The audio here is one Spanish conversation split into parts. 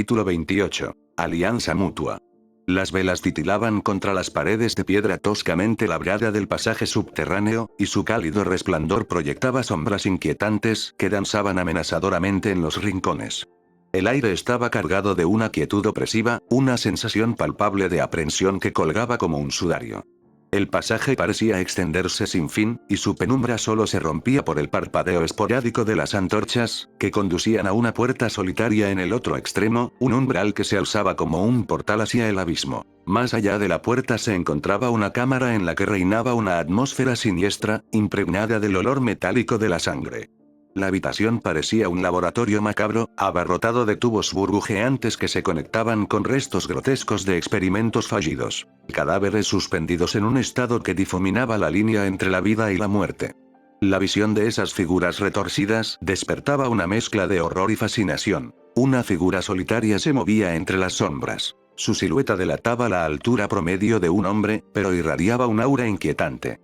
Capítulo 28. Alianza mutua. Las velas titilaban contra las paredes de piedra toscamente labrada del pasaje subterráneo, y su cálido resplandor proyectaba sombras inquietantes que danzaban amenazadoramente en los rincones. El aire estaba cargado de una quietud opresiva, una sensación palpable de aprensión que colgaba como un sudario. El pasaje parecía extenderse sin fin, y su penumbra solo se rompía por el parpadeo esporádico de las antorchas, que conducían a una puerta solitaria en el otro extremo, un umbral que se alzaba como un portal hacia el abismo. Más allá de la puerta se encontraba una cámara en la que reinaba una atmósfera siniestra, impregnada del olor metálico de la sangre. La habitación parecía un laboratorio macabro, abarrotado de tubos burbujeantes que se conectaban con restos grotescos de experimentos fallidos. Cadáveres suspendidos en un estado que difuminaba la línea entre la vida y la muerte. La visión de esas figuras retorcidas despertaba una mezcla de horror y fascinación. Una figura solitaria se movía entre las sombras. Su silueta delataba la altura promedio de un hombre, pero irradiaba un aura inquietante.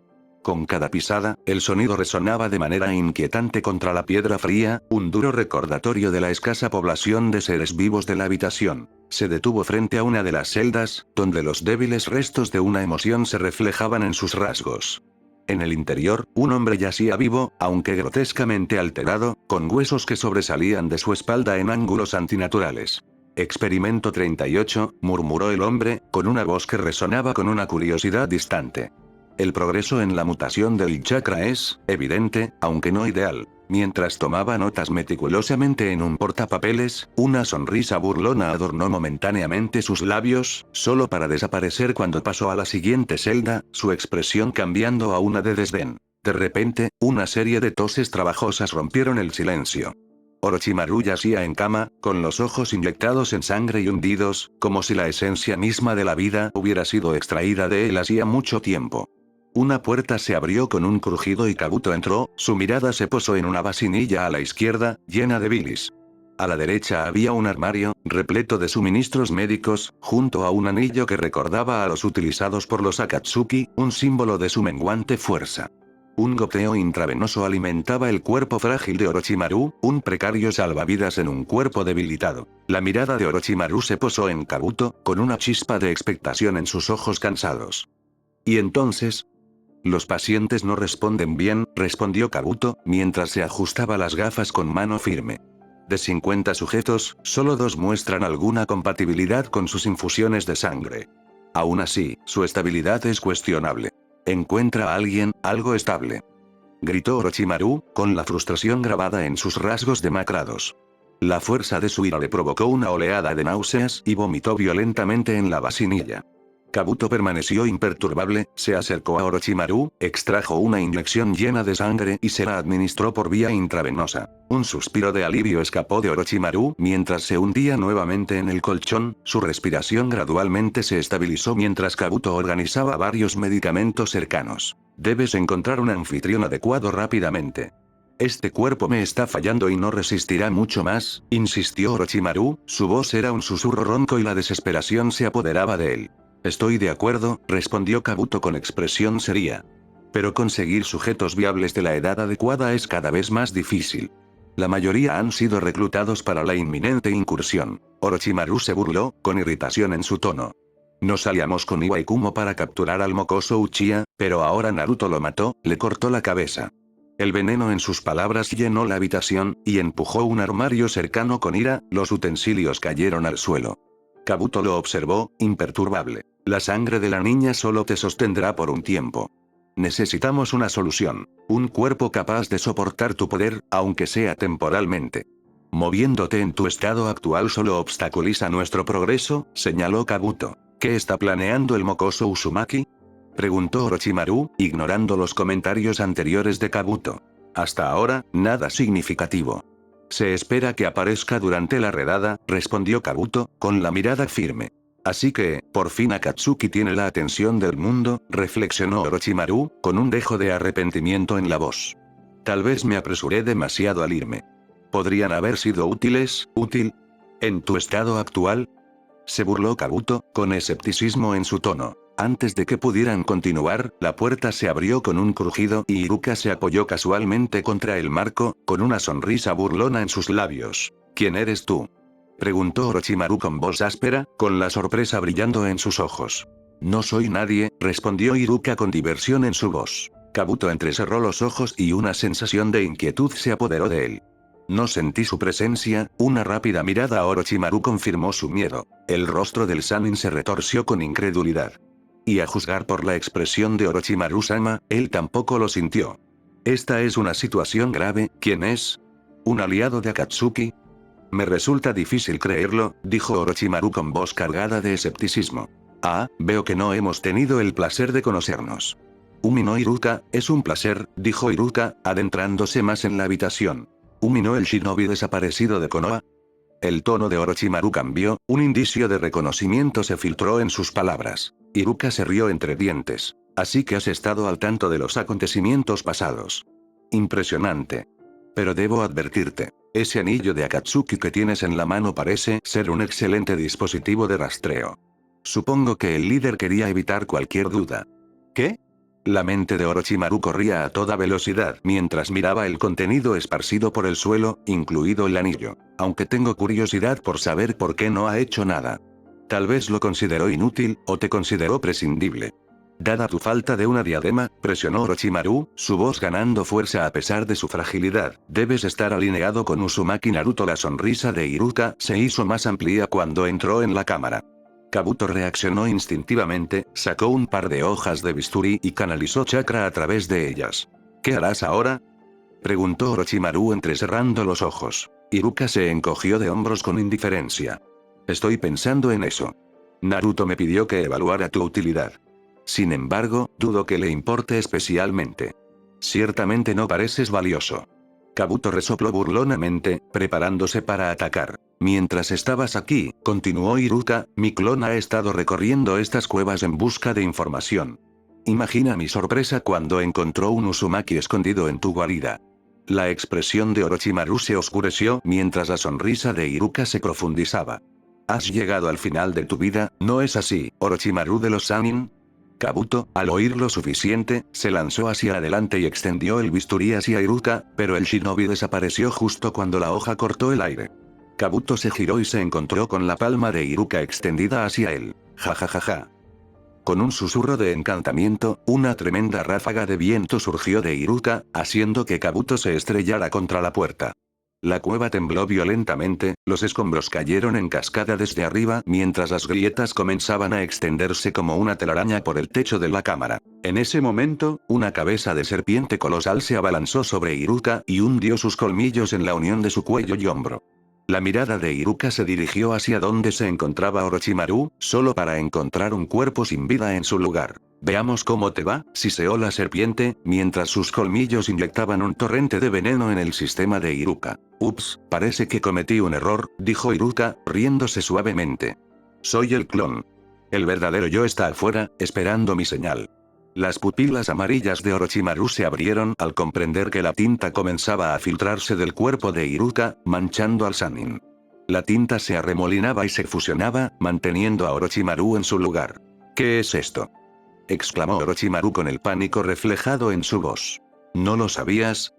Con cada pisada, el sonido resonaba de manera inquietante contra la piedra fría, un duro recordatorio de la escasa población de seres vivos de la habitación. Se detuvo frente a una de las celdas, donde los débiles restos de una emoción se reflejaban en sus rasgos. En el interior, un hombre yacía vivo, aunque grotescamente alterado, con huesos que sobresalían de su espalda en ángulos antinaturales. Experimento 38, murmuró el hombre, con una voz que resonaba con una curiosidad distante. El progreso en la mutación del chakra es, evidente, aunque no ideal. Mientras tomaba notas meticulosamente en un portapapeles, una sonrisa burlona adornó momentáneamente sus labios, solo para desaparecer cuando pasó a la siguiente celda, su expresión cambiando a una de desdén. De repente, una serie de toses trabajosas rompieron el silencio. Orochimaru yacía en cama, con los ojos inyectados en sangre y hundidos, como si la esencia misma de la vida hubiera sido extraída de él hacía mucho tiempo. Una puerta se abrió con un crujido y Kabuto entró, su mirada se posó en una vasinilla a la izquierda, llena de bilis. A la derecha había un armario, repleto de suministros médicos, junto a un anillo que recordaba a los utilizados por los Akatsuki, un símbolo de su menguante fuerza. Un goteo intravenoso alimentaba el cuerpo frágil de Orochimaru, un precario salvavidas en un cuerpo debilitado. La mirada de Orochimaru se posó en Kabuto, con una chispa de expectación en sus ojos cansados. ¿Y entonces? Los pacientes no responden bien, respondió Kabuto, mientras se ajustaba las gafas con mano firme. De 50 sujetos, solo 2 muestran alguna compatibilidad con sus infusiones de sangre. Aún así, su estabilidad es cuestionable. Encuentra a alguien, algo estable. Gritó Orochimaru, con la frustración grabada en sus rasgos demacrados. La fuerza de su ira le provocó una oleada de náuseas y vomitó violentamente en la vasinilla. Kabuto permaneció imperturbable, se acercó a Orochimaru, extrajo una inyección llena de sangre y se la administró por vía intravenosa. Un suspiro de alivio escapó de Orochimaru mientras se hundía nuevamente en el colchón, su respiración gradualmente se estabilizó mientras Kabuto organizaba varios medicamentos cercanos. Debes encontrar un anfitrión adecuado rápidamente. Este cuerpo me está fallando y no resistirá mucho más, insistió Orochimaru, su voz era un susurro ronco y la desesperación se apoderaba de él. Estoy de acuerdo, respondió Kabuto con expresión seria. Pero conseguir sujetos viables de la edad adecuada es cada vez más difícil. La mayoría han sido reclutados para la inminente incursión. Orochimaru se burló, con irritación en su tono. Nos aliamos con Iwa y Kumo para capturar al mocoso Uchiha, pero ahora Naruto lo mató, le cortó la cabeza. El veneno en sus palabras llenó la habitación, y empujó un armario cercano con ira, los utensilios cayeron al suelo. Kabuto lo observó, imperturbable. La sangre de la niña solo te sostendrá por un tiempo. Necesitamos una solución. Un cuerpo capaz de soportar tu poder, aunque sea temporalmente. Moviéndote en tu estado actual solo obstaculiza nuestro progreso, señaló Kabuto. ¿Qué está planeando el mocoso Uzumaki? Preguntó Orochimaru, ignorando los comentarios anteriores de Kabuto. Hasta ahora, nada significativo. Se espera que aparezca durante la redada, respondió Kabuto, con la mirada firme. Así que, por fin Akatsuki tiene la atención del mundo, reflexionó Orochimaru, con un dejo de arrepentimiento en la voz. Tal vez me apresuré demasiado al irme. ¿Podrían haber sido útiles, útil? ¿En tu estado actual? Se burló Kabuto, con escepticismo en su tono. Antes de que pudieran continuar, la puerta se abrió con un crujido y Iruka se apoyó casualmente contra el marco, con una sonrisa burlona en sus labios. ¿Quién eres tú? Preguntó Orochimaru con voz áspera, con la sorpresa brillando en sus ojos. No soy nadie, respondió Iruka con diversión en su voz. Kabuto entrecerró los ojos y una sensación de inquietud se apoderó de él. No sentí su presencia, una rápida mirada a Orochimaru confirmó su miedo. El rostro del Sannin se retorció con incredulidad. Y a juzgar por la expresión de Orochimaru-sama, él tampoco lo sintió. Esta es una situación grave, ¿quién es? ¿Un aliado de Akatsuki? Me resulta difícil creerlo, dijo Orochimaru con voz cargada de escepticismo. Ah, veo que no hemos tenido el placer de conocernos. Umi no Iruka, es un placer, dijo Iruka, adentrándose más en la habitación. Umi no el shinobi desaparecido de Konoha. El tono de Orochimaru cambió, un indicio de reconocimiento se filtró en sus palabras. Iruka se rió entre dientes. Así que has estado al tanto de los acontecimientos pasados. Impresionante. Pero debo advertirte, ese anillo de Akatsuki que tienes en la mano parece ser un excelente dispositivo de rastreo. Supongo que el líder quería evitar cualquier duda. ¿Qué? La mente de Orochimaru corría a toda velocidad mientras miraba el contenido esparcido por el suelo, incluido el anillo. Aunque tengo curiosidad por saber por qué no ha hecho nada. Tal vez lo consideró inútil, o te consideró prescindible. Dada tu falta de una diadema, presionó Orochimaru, su voz ganando fuerza a pesar de su fragilidad. Debes estar alineado con Uzumaki Naruto. La sonrisa de Iruka se hizo más amplia cuando entró en la cámara. Kabuto reaccionó instintivamente, sacó un par de hojas de bisturí y canalizó chakra a través de ellas. ¿Qué harás ahora? Preguntó Orochimaru entrecerrando los ojos. Iruka se encogió de hombros con indiferencia. Estoy pensando en eso. Naruto me pidió que evaluara tu utilidad. Sin embargo, dudo que le importe especialmente. Ciertamente no pareces valioso. Kabuto resopló burlonamente, preparándose para atacar. Mientras estabas aquí, continuó Iruka, mi clon ha estado recorriendo estas cuevas en busca de información. Imagina mi sorpresa cuando encontró un Uzumaki escondido en tu guarida. La expresión de Orochimaru se oscureció mientras la sonrisa de Iruka se profundizaba. Has llegado al final de tu vida, ¿no es así, Orochimaru de los Sannin? Kabuto, al oír lo suficiente, se lanzó hacia adelante y extendió el bisturí hacia Iruka, pero el shinobi desapareció justo cuando la hoja cortó el aire. Kabuto se giró y se encontró con la palma de Iruka extendida hacia él. Ja ja ja ja. Con un susurro de encantamiento, una tremenda ráfaga de viento surgió de Iruka, haciendo que Kabuto se estrellara contra la puerta. La cueva tembló violentamente, los escombros cayeron en cascada desde arriba mientras las grietas comenzaban a extenderse como una telaraña por el techo de la cámara. En ese momento, una cabeza de serpiente colosal se abalanzó sobre Iruka y hundió sus colmillos en la unión de su cuello y hombro. La mirada de Iruka se dirigió hacia donde se encontraba Orochimaru, solo para encontrar un cuerpo sin vida en su lugar. Veamos cómo te va, siseó la serpiente, mientras sus colmillos inyectaban un torrente de veneno en el sistema de Iruka. Ups, parece que cometí un error, dijo Iruka, riéndose suavemente. Soy el clon. El verdadero yo está afuera, esperando mi señal. Las pupilas amarillas de Orochimaru se abrieron al comprender que la tinta comenzaba a filtrarse del cuerpo de Iruka, manchando al Sannin. La tinta se arremolinaba y se fusionaba, manteniendo a Orochimaru en su lugar. ¿Qué es esto?, exclamó Orochimaru con el pánico reflejado en su voz. ¿No lo sabías?,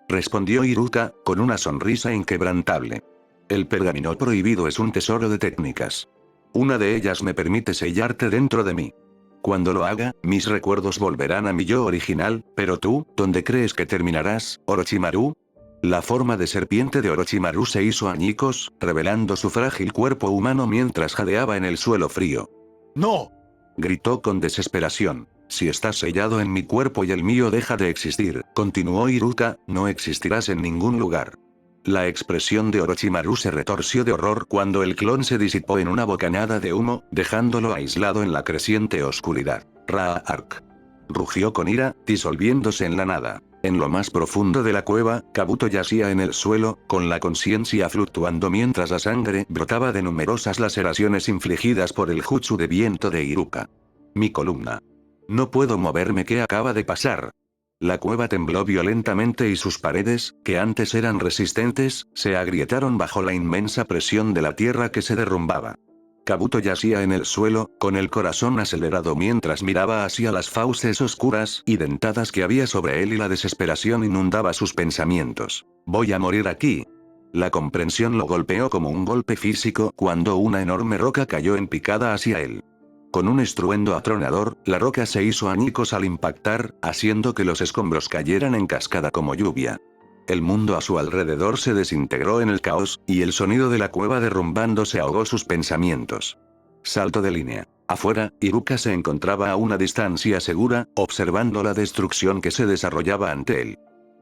respondió Iruka, con una sonrisa inquebrantable. El pergamino prohibido es un tesoro de técnicas. Una de ellas me permite sellarte dentro de mí. Cuando lo haga, mis recuerdos volverán a mi yo original, pero tú, ¿dónde crees que terminarás, Orochimaru? La forma de serpiente de Orochimaru se hizo añicos, revelando su frágil cuerpo humano mientras jadeaba en el suelo frío. ¡No!, gritó con desesperación. Si estás sellado en mi cuerpo y el mío deja de existir, continuó Iruka, no existirás en ningún lugar. La expresión de Orochimaru se retorció de horror cuando el clon se disipó en una bocanada de humo, dejándolo aislado en la creciente oscuridad. Ra-ark. Rugió con ira, disolviéndose en la nada. En lo más profundo de la cueva, Kabuto yacía en el suelo, con la conciencia fluctuando mientras la sangre brotaba de numerosas laceraciones infligidas por el jutsu de viento de Iruka. Mi columna. No puedo moverme. ¿Qué acaba de pasar? La cueva tembló violentamente y sus paredes, que antes eran resistentes, se agrietaron bajo la inmensa presión de la tierra que se derrumbaba. Kabuto yacía en el suelo, con el corazón acelerado mientras miraba hacia las fauces oscuras y dentadas que había sobre él y la desesperación inundaba sus pensamientos. Voy a morir aquí. La comprensión lo golpeó como un golpe físico cuando una enorme roca cayó en picada hacia él. Con un estruendo atronador, la roca se hizo añicos al impactar, haciendo que los escombros cayeran en cascada como lluvia. El mundo a su alrededor se desintegró en el caos, y el sonido de la cueva derrumbándose ahogó sus pensamientos. Salto de línea. Afuera, Iruka se encontraba a una distancia segura, observando la destrucción que se desarrollaba ante él.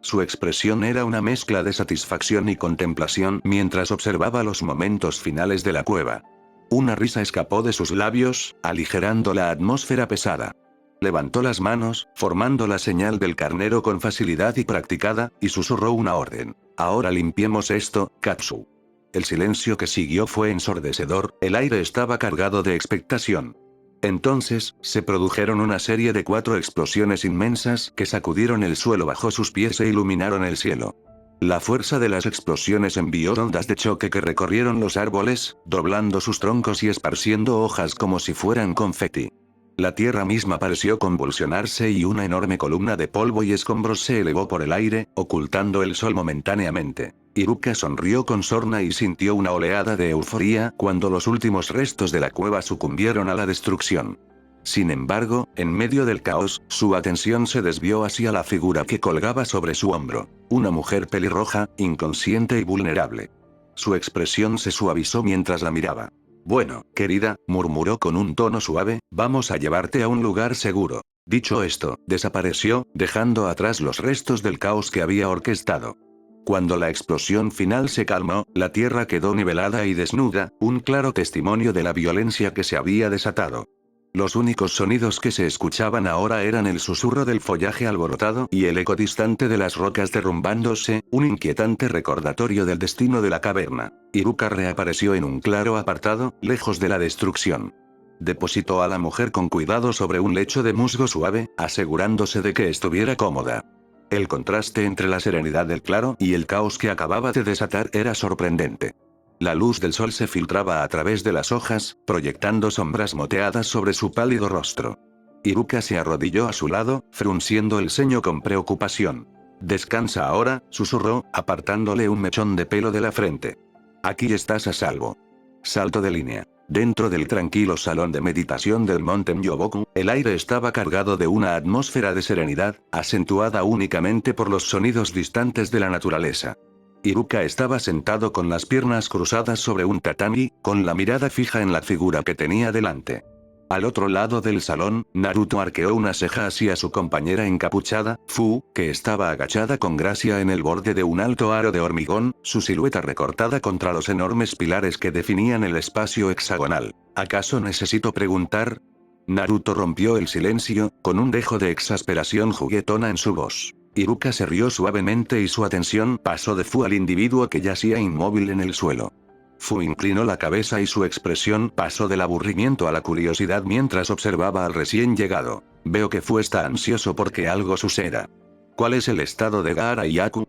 Su expresión era una mezcla de satisfacción y contemplación mientras observaba los momentos finales de la cueva. Una risa escapó de sus labios, aligerando la atmósfera pesada. Levantó las manos, formando la señal del carnero con facilidad y practicada, y susurró una orden. Ahora limpiemos esto, Katsu. El silencio que siguió fue ensordecedor, el aire estaba cargado de expectación. Entonces, se produjeron una serie de 4 explosiones inmensas que sacudieron el suelo bajo sus pies e iluminaron el cielo. La fuerza de las explosiones envió ondas de choque que recorrieron los árboles, doblando sus troncos y esparciendo hojas como si fueran confeti. La tierra misma pareció convulsionarse y una enorme columna de polvo y escombros se elevó por el aire, ocultando el sol momentáneamente. Iruka sonrió con sorna y sintió una oleada de euforía cuando los últimos restos de la cueva sucumbieron a la destrucción. Sin embargo, en medio del caos, su atención se desvió hacia la figura que colgaba sobre su hombro. Una mujer pelirroja, inconsciente y vulnerable. Su expresión se suavizó mientras la miraba. Bueno, querida, murmuró con un tono suave, vamos a llevarte a un lugar seguro. Dicho esto, desapareció, dejando atrás los restos del caos que había orquestado. Cuando la explosión final se calmó, la tierra quedó nivelada y desnuda, un claro testimonio de la violencia que se había desatado. Los únicos sonidos que se escuchaban ahora eran el susurro del follaje alborotado y el eco distante de las rocas derrumbándose, un inquietante recordatorio del destino de la caverna. Iruka reapareció en un claro apartado, lejos de la destrucción. Depositó a la mujer con cuidado sobre un lecho de musgo suave, asegurándose de que estuviera cómoda. El contraste entre la serenidad del claro y el caos que acababa de desatar era sorprendente. La luz del sol se filtraba a través de las hojas, proyectando sombras moteadas sobre su pálido rostro. Iruka se arrodilló a su lado, frunciendo el ceño con preocupación. Descansa ahora, susurró, apartándole un mechón de pelo de la frente. Aquí estás a salvo. Salto de línea. Dentro del tranquilo salón de meditación del monte Myoboku, el aire estaba cargado de una atmósfera de serenidad, acentuada únicamente por los sonidos distantes de la naturaleza. Iruka estaba sentado con las piernas cruzadas sobre un tatami, con la mirada fija en la figura que tenía delante. Al otro lado del salón, Naruto arqueó una ceja hacia su compañera encapuchada, Fu, que estaba agachada con gracia en el borde de un alto aro de hormigón, su silueta recortada contra los enormes pilares que definían el espacio hexagonal. ¿Acaso necesito preguntar? Naruto rompió el silencio, con un dejo de exasperación juguetona en su voz. Iruka se rió suavemente y su atención pasó de Fu al individuo que yacía inmóvil en el suelo. Fu inclinó la cabeza y su expresión pasó del aburrimiento a la curiosidad mientras observaba al recién llegado. Veo que Fu está ansioso porque algo suceda. ¿Cuál es el estado de Gaara y Aku?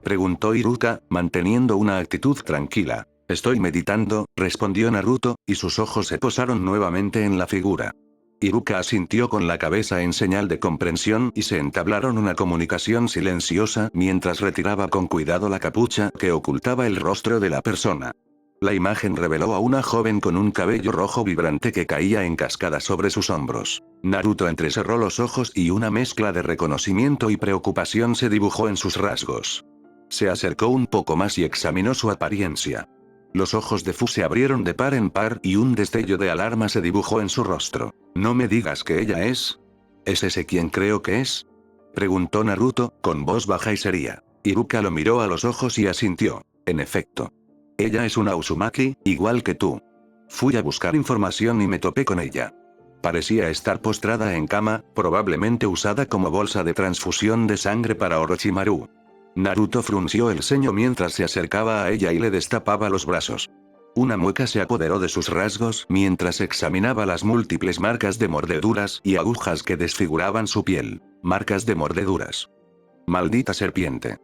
Preguntó Iruka, manteniendo una actitud tranquila. Estoy meditando, respondió Naruto, y sus ojos se posaron nuevamente en la figura. Iruka asintió con la cabeza en señal de comprensión y se entablaron una comunicación silenciosa mientras retiraba con cuidado la capucha que ocultaba el rostro de la persona. La imagen reveló a una joven con un cabello rojo vibrante que caía en cascada sobre sus hombros. Naruto entrecerró los ojos y una mezcla de reconocimiento y preocupación se dibujó en sus rasgos. Se acercó un poco más y examinó su apariencia. Los ojos de Fu se abrieron de par en par y un destello de alarma se dibujó en su rostro. ¿No me digas que ella es? ¿Es ese quien creo que es? Preguntó Naruto, con voz baja y seria. Iruka lo miró a los ojos y asintió. En efecto. Ella es una Uzumaki, igual que tú. Fui a buscar información y me topé con ella. Parecía estar postrada en cama, probablemente usada como bolsa de transfusión de sangre para Orochimaru. Naruto frunció el ceño mientras se acercaba a ella y le destapaba los brazos. Una mueca se apoderó de sus rasgos mientras examinaba las múltiples marcas de mordeduras y agujas que desfiguraban su piel. Marcas de mordeduras. Maldita serpiente.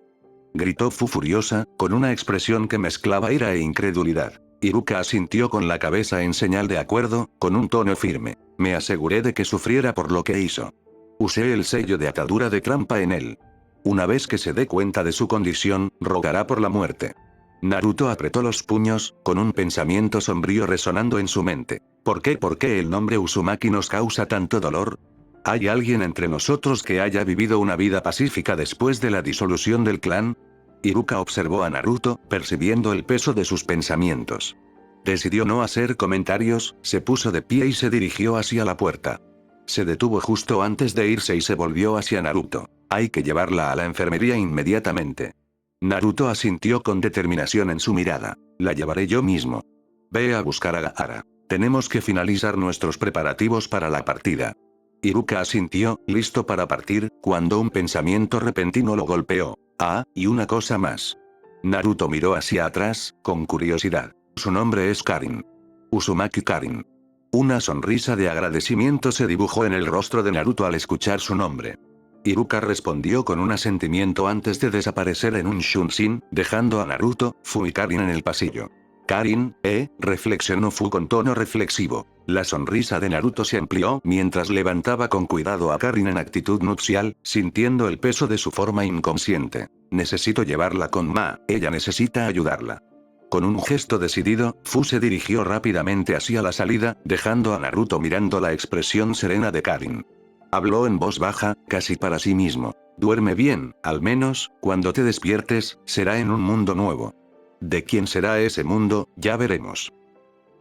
Gritó Fu furiosa, con una expresión que mezclaba ira e incredulidad. Iruka asintió con la cabeza en señal de acuerdo, con un tono firme. Me aseguré de que sufriera por lo que hizo. Usé el sello de atadura de trampa en él. Una vez que se dé cuenta de su condición, rogará por la muerte. Naruto apretó los puños, con un pensamiento sombrío resonando en su mente. ¿Por qué el nombre Uzumaki nos causa tanto dolor? ¿Hay alguien entre nosotros que haya vivido una vida pacífica después de la disolución del clan? Iruka observó a Naruto, percibiendo el peso de sus pensamientos. Decidió no hacer comentarios, se puso de pie y se dirigió hacia la puerta. Se detuvo justo antes de irse y se volvió hacia Naruto. Hay que llevarla a la enfermería inmediatamente. Naruto asintió con determinación en su mirada. La llevaré yo mismo. Ve a buscar a Gaara. Tenemos que finalizar nuestros preparativos para la partida. Iruka asintió, listo para partir, cuando un pensamiento repentino lo golpeó. Ah, y una cosa más. Naruto miró hacia atrás, con curiosidad. Su nombre es Karin. Uzumaki Karin. Una sonrisa de agradecimiento se dibujó en el rostro de Naruto al escuchar su nombre. Iruka respondió con un asentimiento antes de desaparecer en un shunshin, dejando a Naruto, Fu y Karin en el pasillo. Karin, reflexionó Fu con tono reflexivo. La sonrisa de Naruto se amplió mientras levantaba con cuidado a Karin en actitud nupcial, sintiendo el peso de su forma inconsciente. Necesito llevarla con Ma, ella necesita ayudarla. Con un gesto decidido, Fu se dirigió rápidamente hacia la salida, dejando a Naruto mirando la expresión serena de Karin. Habló en voz baja, casi para sí mismo. Duerme bien, al menos, cuando te despiertes, será en un mundo nuevo. ¿De quién será ese mundo? Ya veremos.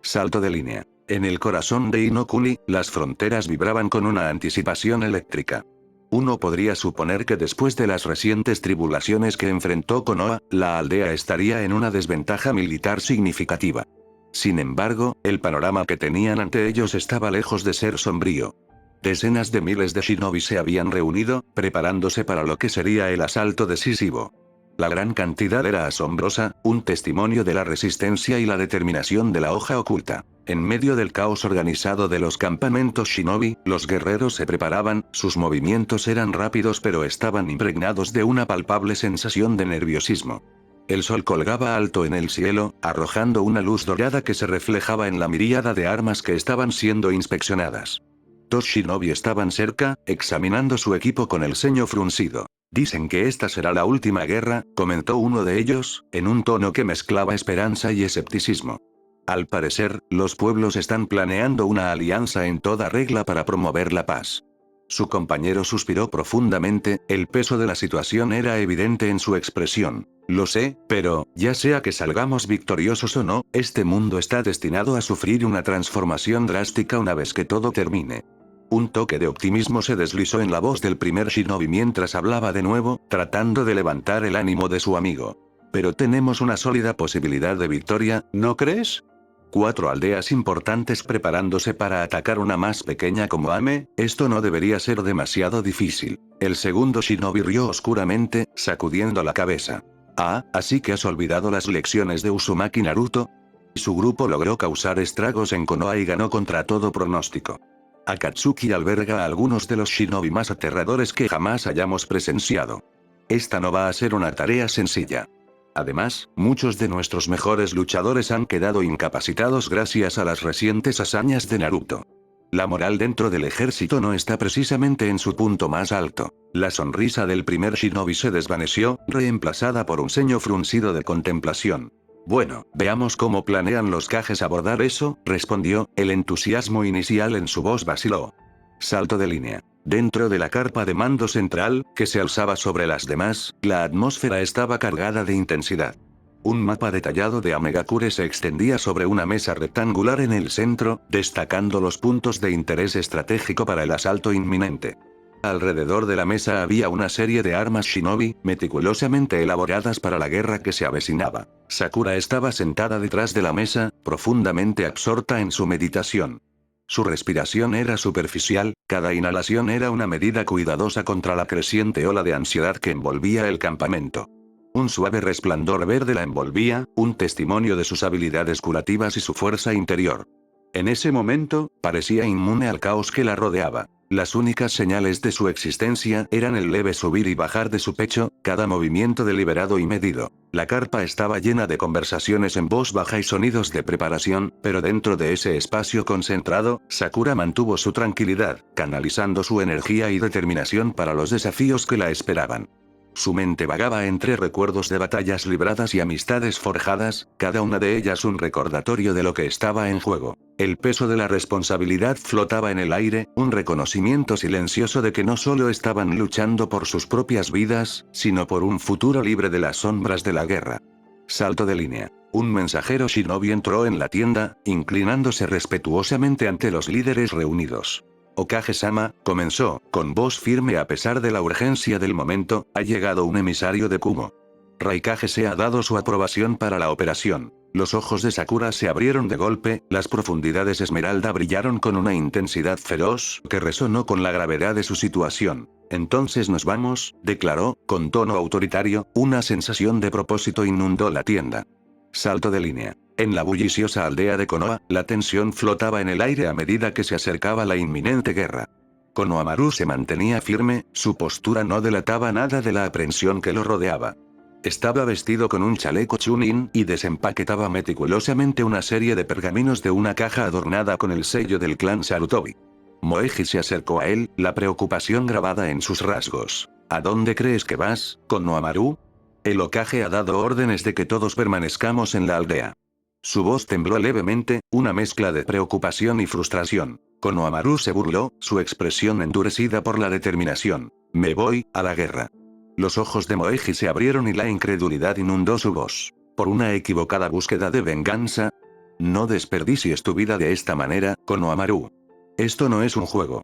Salto de línea. En el corazón de Inokuni, las fronteras vibraban con una anticipación eléctrica. Uno podría suponer que después de las recientes tribulaciones que enfrentó Konoha, la aldea estaría en una desventaja militar significativa. Sin embargo, el panorama que tenían ante ellos estaba lejos de ser sombrío. Decenas de miles de shinobi se habían reunido, preparándose para lo que sería el asalto decisivo. La gran cantidad era asombrosa, un testimonio de la resistencia y la determinación de la hoja oculta. En medio del caos organizado de los campamentos shinobi, los guerreros se preparaban, sus movimientos eran rápidos pero estaban impregnados de una palpable sensación de nerviosismo. El sol colgaba alto en el cielo, arrojando una luz dorada que se reflejaba en la miríada de armas que estaban siendo inspeccionadas. Dos shinobi estaban cerca, examinando su equipo con el ceño fruncido. Dicen que esta será la última guerra, comentó uno de ellos, en un tono que mezclaba esperanza y escepticismo. Al parecer, los pueblos están planeando una alianza en toda regla para promover la paz. Su compañero suspiró profundamente, el peso de la situación era evidente en su expresión. Lo sé, pero, ya sea que salgamos victoriosos o no, este mundo está destinado a sufrir una transformación drástica una vez que todo termine. Un toque de optimismo se deslizó en la voz del primer shinobi mientras hablaba de nuevo, tratando de levantar el ánimo de su amigo. Pero tenemos una sólida posibilidad de victoria, ¿no crees? 4 aldeas importantes preparándose para atacar una más pequeña como Ame, esto no debería ser demasiado difícil. El segundo shinobi rió oscuramente, sacudiendo la cabeza. Ah, ¿así que has olvidado las lecciones de Uzumaki Naruto? Su grupo logró causar estragos en Konoha y ganó contra todo pronóstico. Akatsuki alberga a algunos de los shinobi más aterradores que jamás hayamos presenciado. Esta no va a ser una tarea sencilla. Además, muchos de nuestros mejores luchadores han quedado incapacitados gracias a las recientes hazañas de Naruto. La moral dentro del ejército no está precisamente en su punto más alto. La sonrisa del primer shinobi se desvaneció, reemplazada por un ceño fruncido de contemplación. Bueno, veamos cómo planean los Kages abordar eso, respondió, el entusiasmo inicial en su voz vaciló. Salto de línea. Dentro de la carpa de mando central, que se alzaba sobre las demás, la atmósfera estaba cargada de intensidad. Un mapa detallado de Amegakure se extendía sobre una mesa rectangular en el centro, destacando los puntos de interés estratégico para el asalto inminente. Alrededor de la mesa había una serie de armas shinobi, meticulosamente elaboradas para la guerra que se avecinaba. Sakura estaba sentada detrás de la mesa, profundamente absorta en su meditación. Su respiración era superficial, cada inhalación era una medida cuidadosa contra la creciente ola de ansiedad que envolvía el campamento. Un suave resplandor verde la envolvía, un testimonio de sus habilidades curativas y su fuerza interior. En ese momento, parecía inmune al caos que la rodeaba. Las únicas señales de su existencia eran el leve subir y bajar de su pecho, cada movimiento deliberado y medido. La carpa estaba llena de conversaciones en voz baja y sonidos de preparación, pero dentro de ese espacio concentrado, Sakura mantuvo su tranquilidad, canalizando su energía y determinación para los desafíos que la esperaban. Su mente vagaba entre recuerdos de batallas libradas y amistades forjadas, cada una de ellas un recordatorio de lo que estaba en juego. El peso de la responsabilidad flotaba en el aire, un reconocimiento silencioso de que no solo estaban luchando por sus propias vidas, sino por un futuro libre de las sombras de la guerra. Salto de línea. Un mensajero shinobi entró en la tienda, inclinándose respetuosamente ante los líderes reunidos. Okage-sama, comenzó, con voz firme a pesar de la urgencia del momento, ha llegado un emisario de Kumo. Raikage se ha dado su aprobación para la operación. Los ojos de Sakura se abrieron de golpe, las profundidades esmeralda brillaron con una intensidad feroz que resonó con la gravedad de su situación. Entonces nos vamos, declaró, con tono autoritario, una sensación de propósito inundó la tienda. Salto de línea. En la bulliciosa aldea de Konoha, la tensión flotaba en el aire a medida que se acercaba la inminente guerra. Konohamaru se mantenía firme, su postura no delataba nada de la aprensión que lo rodeaba. Estaba vestido con un chaleco chunin y desempaquetaba meticulosamente una serie de pergaminos de una caja adornada con el sello del clan Sarutobi. Moeji se acercó a él, la preocupación grabada en sus rasgos. ¿A dónde crees que vas, Konohamaru? El Hokage ha dado órdenes de que todos permanezcamos en la aldea. Su voz tembló levemente, una mezcla de preocupación y frustración. Konohamaru se burló, su expresión endurecida por la determinación. Me voy, a la guerra. Los ojos de Moeji se abrieron y la incredulidad inundó su voz. ¿Por una equivocada búsqueda de venganza? No desperdicies tu vida de esta manera, Konohamaru. Esto no es un juego.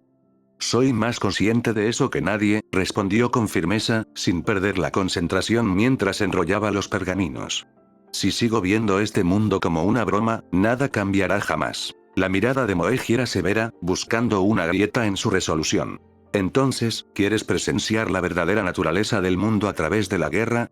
Soy más consciente de eso que nadie, respondió con firmeza, sin perder la concentración mientras enrollaba los pergaminos. Si sigo viendo este mundo como una broma, nada cambiará jamás. La mirada de Moeji era severa, buscando una grieta en su resolución. Entonces, ¿quieres presenciar la verdadera naturaleza del mundo a través de la guerra?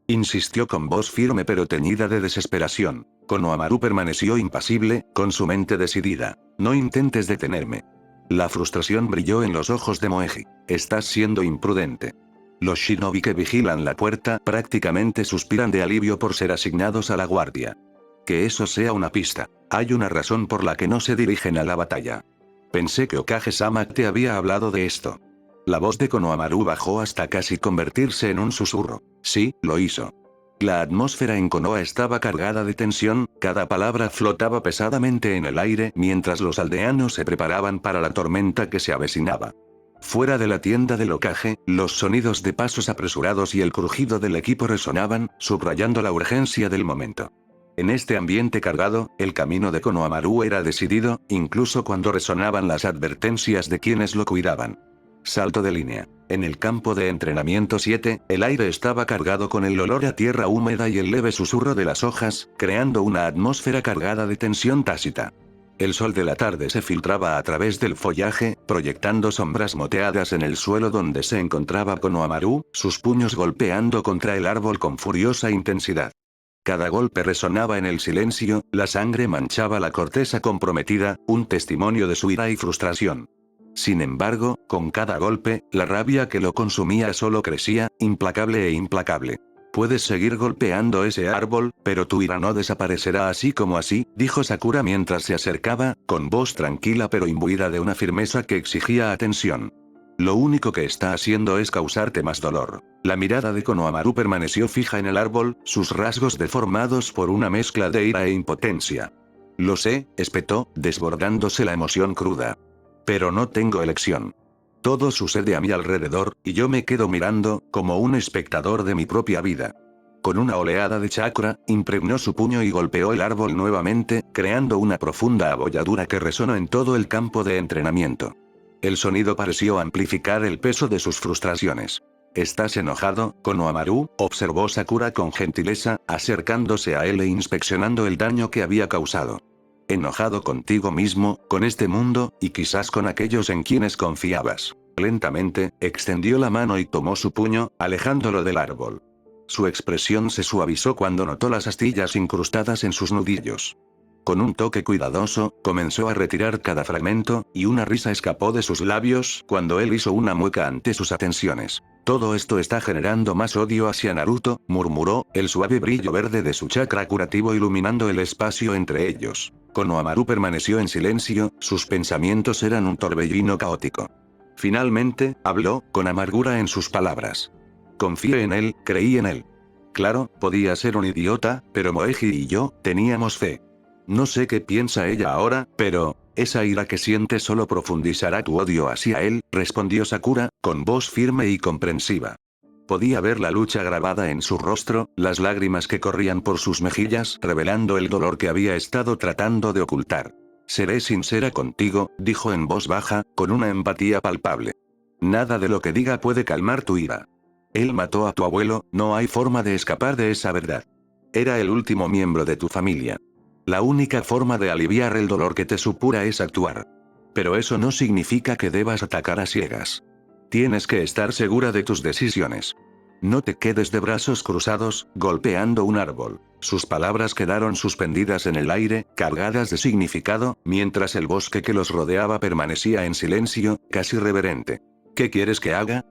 Insistió con voz firme pero teñida de desesperación. Konohamaru permaneció impasible, con su mente decidida. No intentes detenerme. La frustración brilló en los ojos de Moeji. Estás siendo imprudente. Los shinobi que vigilan la puerta prácticamente suspiran de alivio por ser asignados a la guardia. Que eso sea una pista. Hay una razón por la que no se dirigen a la batalla. Pensé que Okage-sama te había hablado de esto. La voz de Konohamaru bajó hasta casi convertirse en un susurro. Sí, lo hizo. La atmósfera en Konoha estaba cargada de tensión, cada palabra flotaba pesadamente en el aire mientras los aldeanos se preparaban para la tormenta que se avecinaba. Fuera de la tienda del Hokage, los sonidos de pasos apresurados y el crujido del equipo resonaban, subrayando la urgencia del momento. En este ambiente cargado, el camino de Konohamaru era decidido, incluso cuando resonaban las advertencias de quienes lo cuidaban. Salto de línea. En el campo de entrenamiento 7, el aire estaba cargado con el olor a tierra húmeda y el leve susurro de las hojas, creando una atmósfera cargada de tensión tácita. El sol de la tarde se filtraba a través del follaje, proyectando sombras moteadas en el suelo donde se encontraba Konohamaru, sus puños golpeando contra el árbol con furiosa intensidad. Cada golpe resonaba en el silencio, la sangre manchaba la corteza comprometida, un testimonio de su ira y frustración. Sin embargo, con cada golpe, la rabia que lo consumía solo crecía, implacable e implacable. Puedes seguir golpeando ese árbol, pero tu ira no desaparecerá así como así, dijo Sakura mientras se acercaba, con voz tranquila pero imbuida de una firmeza que exigía atención. Lo único que está haciendo es causarte más dolor. La mirada de Konohamaru permaneció fija en el árbol, sus rasgos deformados por una mezcla de ira e impotencia. Lo sé, espetó, desbordándose la emoción cruda. Pero no tengo elección. Todo sucede a mi alrededor, y yo me quedo mirando, como un espectador de mi propia vida. Con una oleada de chakra, impregnó su puño y golpeó el árbol nuevamente, creando una profunda abolladura que resonó en todo el campo de entrenamiento. El sonido pareció amplificar el peso de sus frustraciones. ¿Estás enojado, Konohamaru?, observó Sakura con gentileza, acercándose a él e inspeccionando el daño que había causado. Enojado contigo mismo, con este mundo, y quizás con aquellos en quienes confiabas. Lentamente, extendió la mano y tomó su puño, alejándolo del árbol. Su expresión se suavizó cuando notó las astillas incrustadas en sus nudillos. Con un toque cuidadoso, comenzó a retirar cada fragmento, y una risa escapó de sus labios cuando él hizo una mueca ante sus atenciones. Todo esto está generando más odio hacia Naruto, murmuró, el suave brillo verde de su chakra curativo iluminando el espacio entre ellos. Konohamaru permaneció en silencio, sus pensamientos eran un torbellino caótico. Finalmente, habló, con amargura en sus palabras. Confié en él, creí en él. Claro, podía ser un idiota, pero Moeji y yo, teníamos fe. No sé qué piensa ella ahora, pero, esa ira que siente solo profundizará tu odio hacia él, respondió Sakura, con voz firme y comprensiva. Podía ver la lucha grabada en su rostro, las lágrimas que corrían por sus mejillas, revelando el dolor que había estado tratando de ocultar. Seré sincera contigo, dijo en voz baja, con una empatía palpable. Nada de lo que diga puede calmar tu ira. Él mató a tu abuelo, no hay forma de escapar de esa verdad. Era el último miembro de tu familia. La única forma de aliviar el dolor que te supura es actuar. Pero eso no significa que debas atacar a ciegas. Tienes que estar segura de tus decisiones. No te quedes de brazos cruzados, golpeando un árbol. Sus palabras quedaron suspendidas en el aire, cargadas de significado, mientras el bosque que los rodeaba permanecía en silencio, casi reverente. ¿Qué quieres que haga?,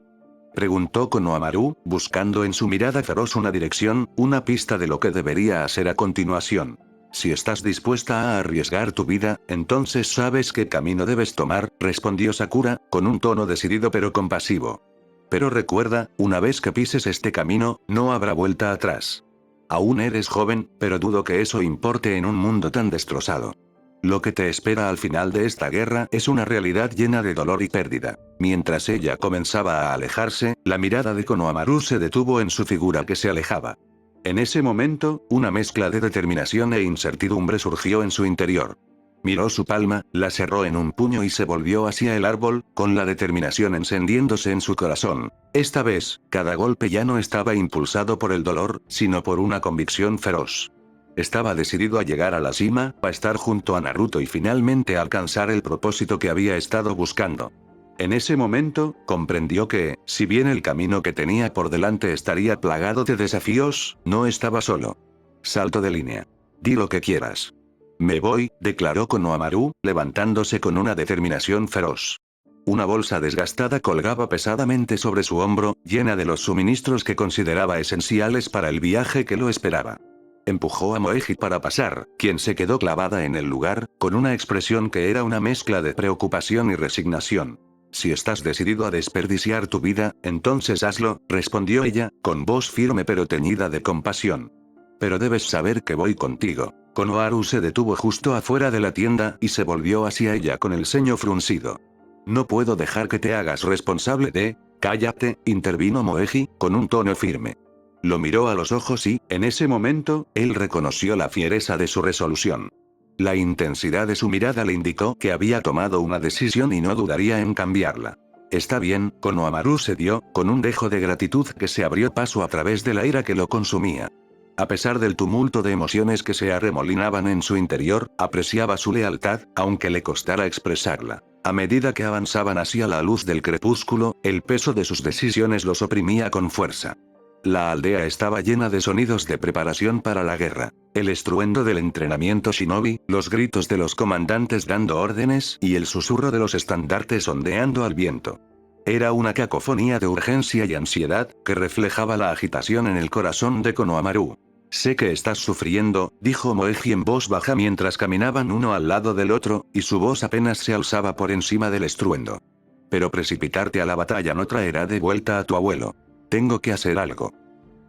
preguntó Konohamaru, buscando en su mirada feroz una dirección, una pista de lo que debería hacer a continuación. Si estás dispuesta a arriesgar tu vida, entonces sabes qué camino debes tomar, respondió Sakura, con un tono decidido pero compasivo. Pero recuerda, una vez que pises este camino, no habrá vuelta atrás. Aún eres joven, pero dudo que eso importe en un mundo tan destrozado. Lo que te espera al final de esta guerra es una realidad llena de dolor y pérdida. Mientras ella comenzaba a alejarse, la mirada de Konohamaru se detuvo en su figura que se alejaba. En ese momento, una mezcla de determinación e incertidumbre surgió en su interior. Miró su palma, la cerró en un puño y se volvió hacia el árbol, con la determinación encendiéndose en su corazón. Esta vez, cada golpe ya no estaba impulsado por el dolor, sino por una convicción feroz. Estaba decidido a llegar a la cima, a estar junto a Naruto y finalmente alcanzar el propósito que había estado buscando. En ese momento, comprendió que, si bien el camino que tenía por delante estaría plagado de desafíos, no estaba solo. Salto de línea. Di lo que quieras. Me voy, declaró Konohamaru, levantándose con una determinación feroz. Una bolsa desgastada colgaba pesadamente sobre su hombro, llena de los suministros que consideraba esenciales para el viaje que lo esperaba. Empujó a Moeji para pasar, quien se quedó clavada en el lugar, con una expresión que era una mezcla de preocupación y resignación. Si estás decidido a desperdiciar tu vida, entonces hazlo, respondió ella, con voz firme pero teñida de compasión. Pero debes saber que voy contigo. Konohamaru se detuvo justo afuera de la tienda y se volvió hacia ella con el ceño fruncido. No puedo dejar que te hagas responsable de... Cállate, intervino Moeji, con un tono firme. Lo miró a los ojos y, en ese momento, él reconoció la fiereza de su resolución. La intensidad de su mirada le indicó que había tomado una decisión y no dudaría en cambiarla. Está bien, Konohamaru cedió, con un dejo de gratitud que se abrió paso a través de la ira que lo consumía. A pesar del tumulto de emociones que se arremolinaban en su interior, apreciaba su lealtad, aunque le costara expresarla. A medida que avanzaban hacia la luz del crepúsculo, el peso de sus decisiones los oprimía con fuerza. La aldea estaba llena de sonidos de preparación para la guerra. El estruendo del entrenamiento shinobi, los gritos de los comandantes dando órdenes y el susurro de los estandartes ondeando al viento. Era una cacofonía de urgencia y ansiedad, que reflejaba la agitación en el corazón de Konohamaru. Sé que estás sufriendo, dijo Moeji en voz baja mientras caminaban uno al lado del otro, y su voz apenas se alzaba por encima del estruendo. Pero precipitarte a la batalla no traerá de vuelta a tu abuelo. Tengo que hacer algo.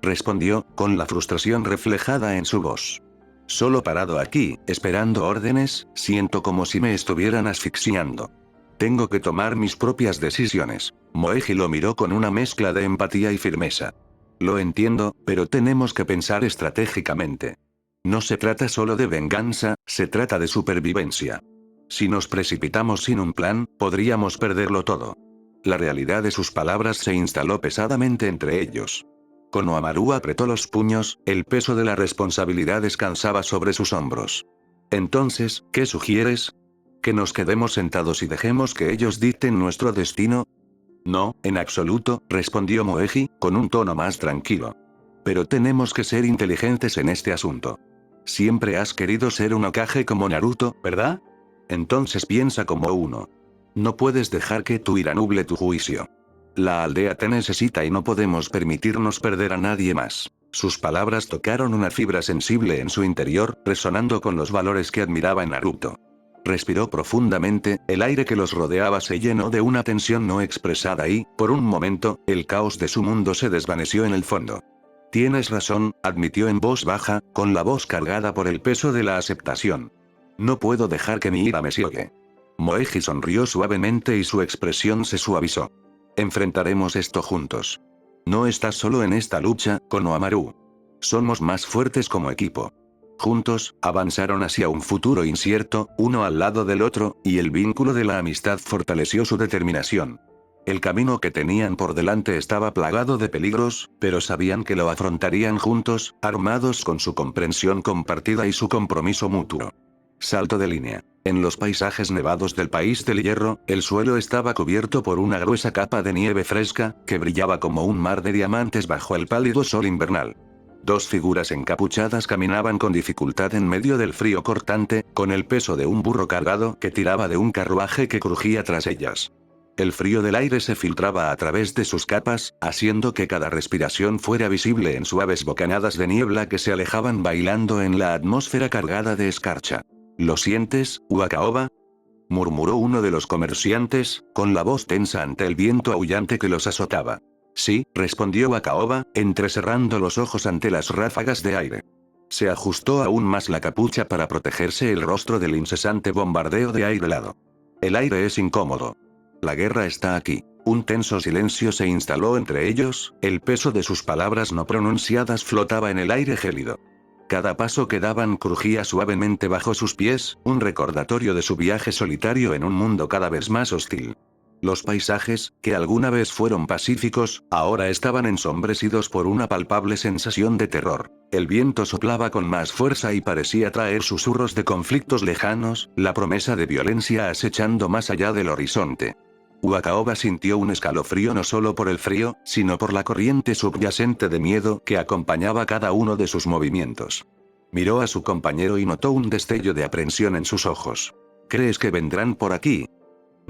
Respondió, con la frustración reflejada en su voz. Solo parado aquí, esperando órdenes, siento como si me estuvieran asfixiando. Tengo que tomar mis propias decisiones. Moeji lo miró con una mezcla de empatía y firmeza. Lo entiendo, pero tenemos que pensar estratégicamente. No se trata solo de venganza, se trata de supervivencia. Si nos precipitamos sin un plan, podríamos perderlo todo. La realidad de sus palabras se instaló pesadamente entre ellos. Konohamaru apretó los puños, el peso de la responsabilidad descansaba sobre sus hombros. Entonces, ¿qué sugieres? ¿Que nos quedemos sentados y dejemos que ellos dicten nuestro destino? No, en absoluto, respondió Moeji, con un tono más tranquilo. Pero tenemos que ser inteligentes en este asunto. Siempre has querido ser un Hokage como Naruto, ¿verdad? Entonces piensa como uno. No puedes dejar que tu ira nuble tu juicio. La aldea te necesita y no podemos permitirnos perder a nadie más. Sus palabras tocaron una fibra sensible en su interior, resonando con los valores que admiraba en Naruto. Respiró profundamente, el aire que los rodeaba se llenó de una tensión no expresada y, por un momento, el caos de su mundo se desvaneció en el fondo. Tienes razón, admitió en voz baja, con la voz cargada por el peso de la aceptación. No puedo dejar que mi ira me ciegue. Moeji sonrió suavemente y su expresión se suavizó. Enfrentaremos esto juntos. No estás solo en esta lucha, Konohamaru. Somos más fuertes como equipo. Juntos, avanzaron hacia un futuro incierto, uno al lado del otro, y el vínculo de la amistad fortaleció su determinación. El camino que tenían por delante estaba plagado de peligros, pero sabían que lo afrontarían juntos, armados con su comprensión compartida y su compromiso mutuo. Salto de línea. En los paisajes nevados del país del hierro, el suelo estaba cubierto por una gruesa capa de nieve fresca, que brillaba como un mar de diamantes bajo el pálido sol invernal. Dos figuras encapuchadas caminaban con dificultad en medio del frío cortante, con el peso de un burro cargado que tiraba de un carruaje que crujía tras ellas. El frío del aire se filtraba a través de sus capas, haciendo que cada respiración fuera visible en suaves bocanadas de niebla que se alejaban bailando en la atmósfera cargada de escarcha. ¿Lo sientes, Wakaoba?, murmuró uno de los comerciantes, con la voz tensa ante el viento aullante que los azotaba. Sí, respondió Wakaoba, entrecerrando los ojos ante las ráfagas de aire. Se ajustó aún más la capucha para protegerse el rostro del incesante bombardeo de aire helado. El aire es incómodo. La guerra está aquí. Un tenso silencio se instaló entre ellos, el peso de sus palabras no pronunciadas flotaba en el aire gélido. Cada paso que daban crujía suavemente bajo sus pies, un recordatorio de su viaje solitario en un mundo cada vez más hostil. Los paisajes, que alguna vez fueron pacíficos, ahora estaban ensombrecidos por una palpable sensación de terror. El viento soplaba con más fuerza y parecía traer susurros de conflictos lejanos, la promesa de violencia acechando más allá del horizonte. Wakaoba sintió un escalofrío no solo por el frío, sino por la corriente subyacente de miedo que acompañaba cada uno de sus movimientos. Miró a su compañero y notó un destello de aprensión en sus ojos. ¿Crees que vendrán por aquí?,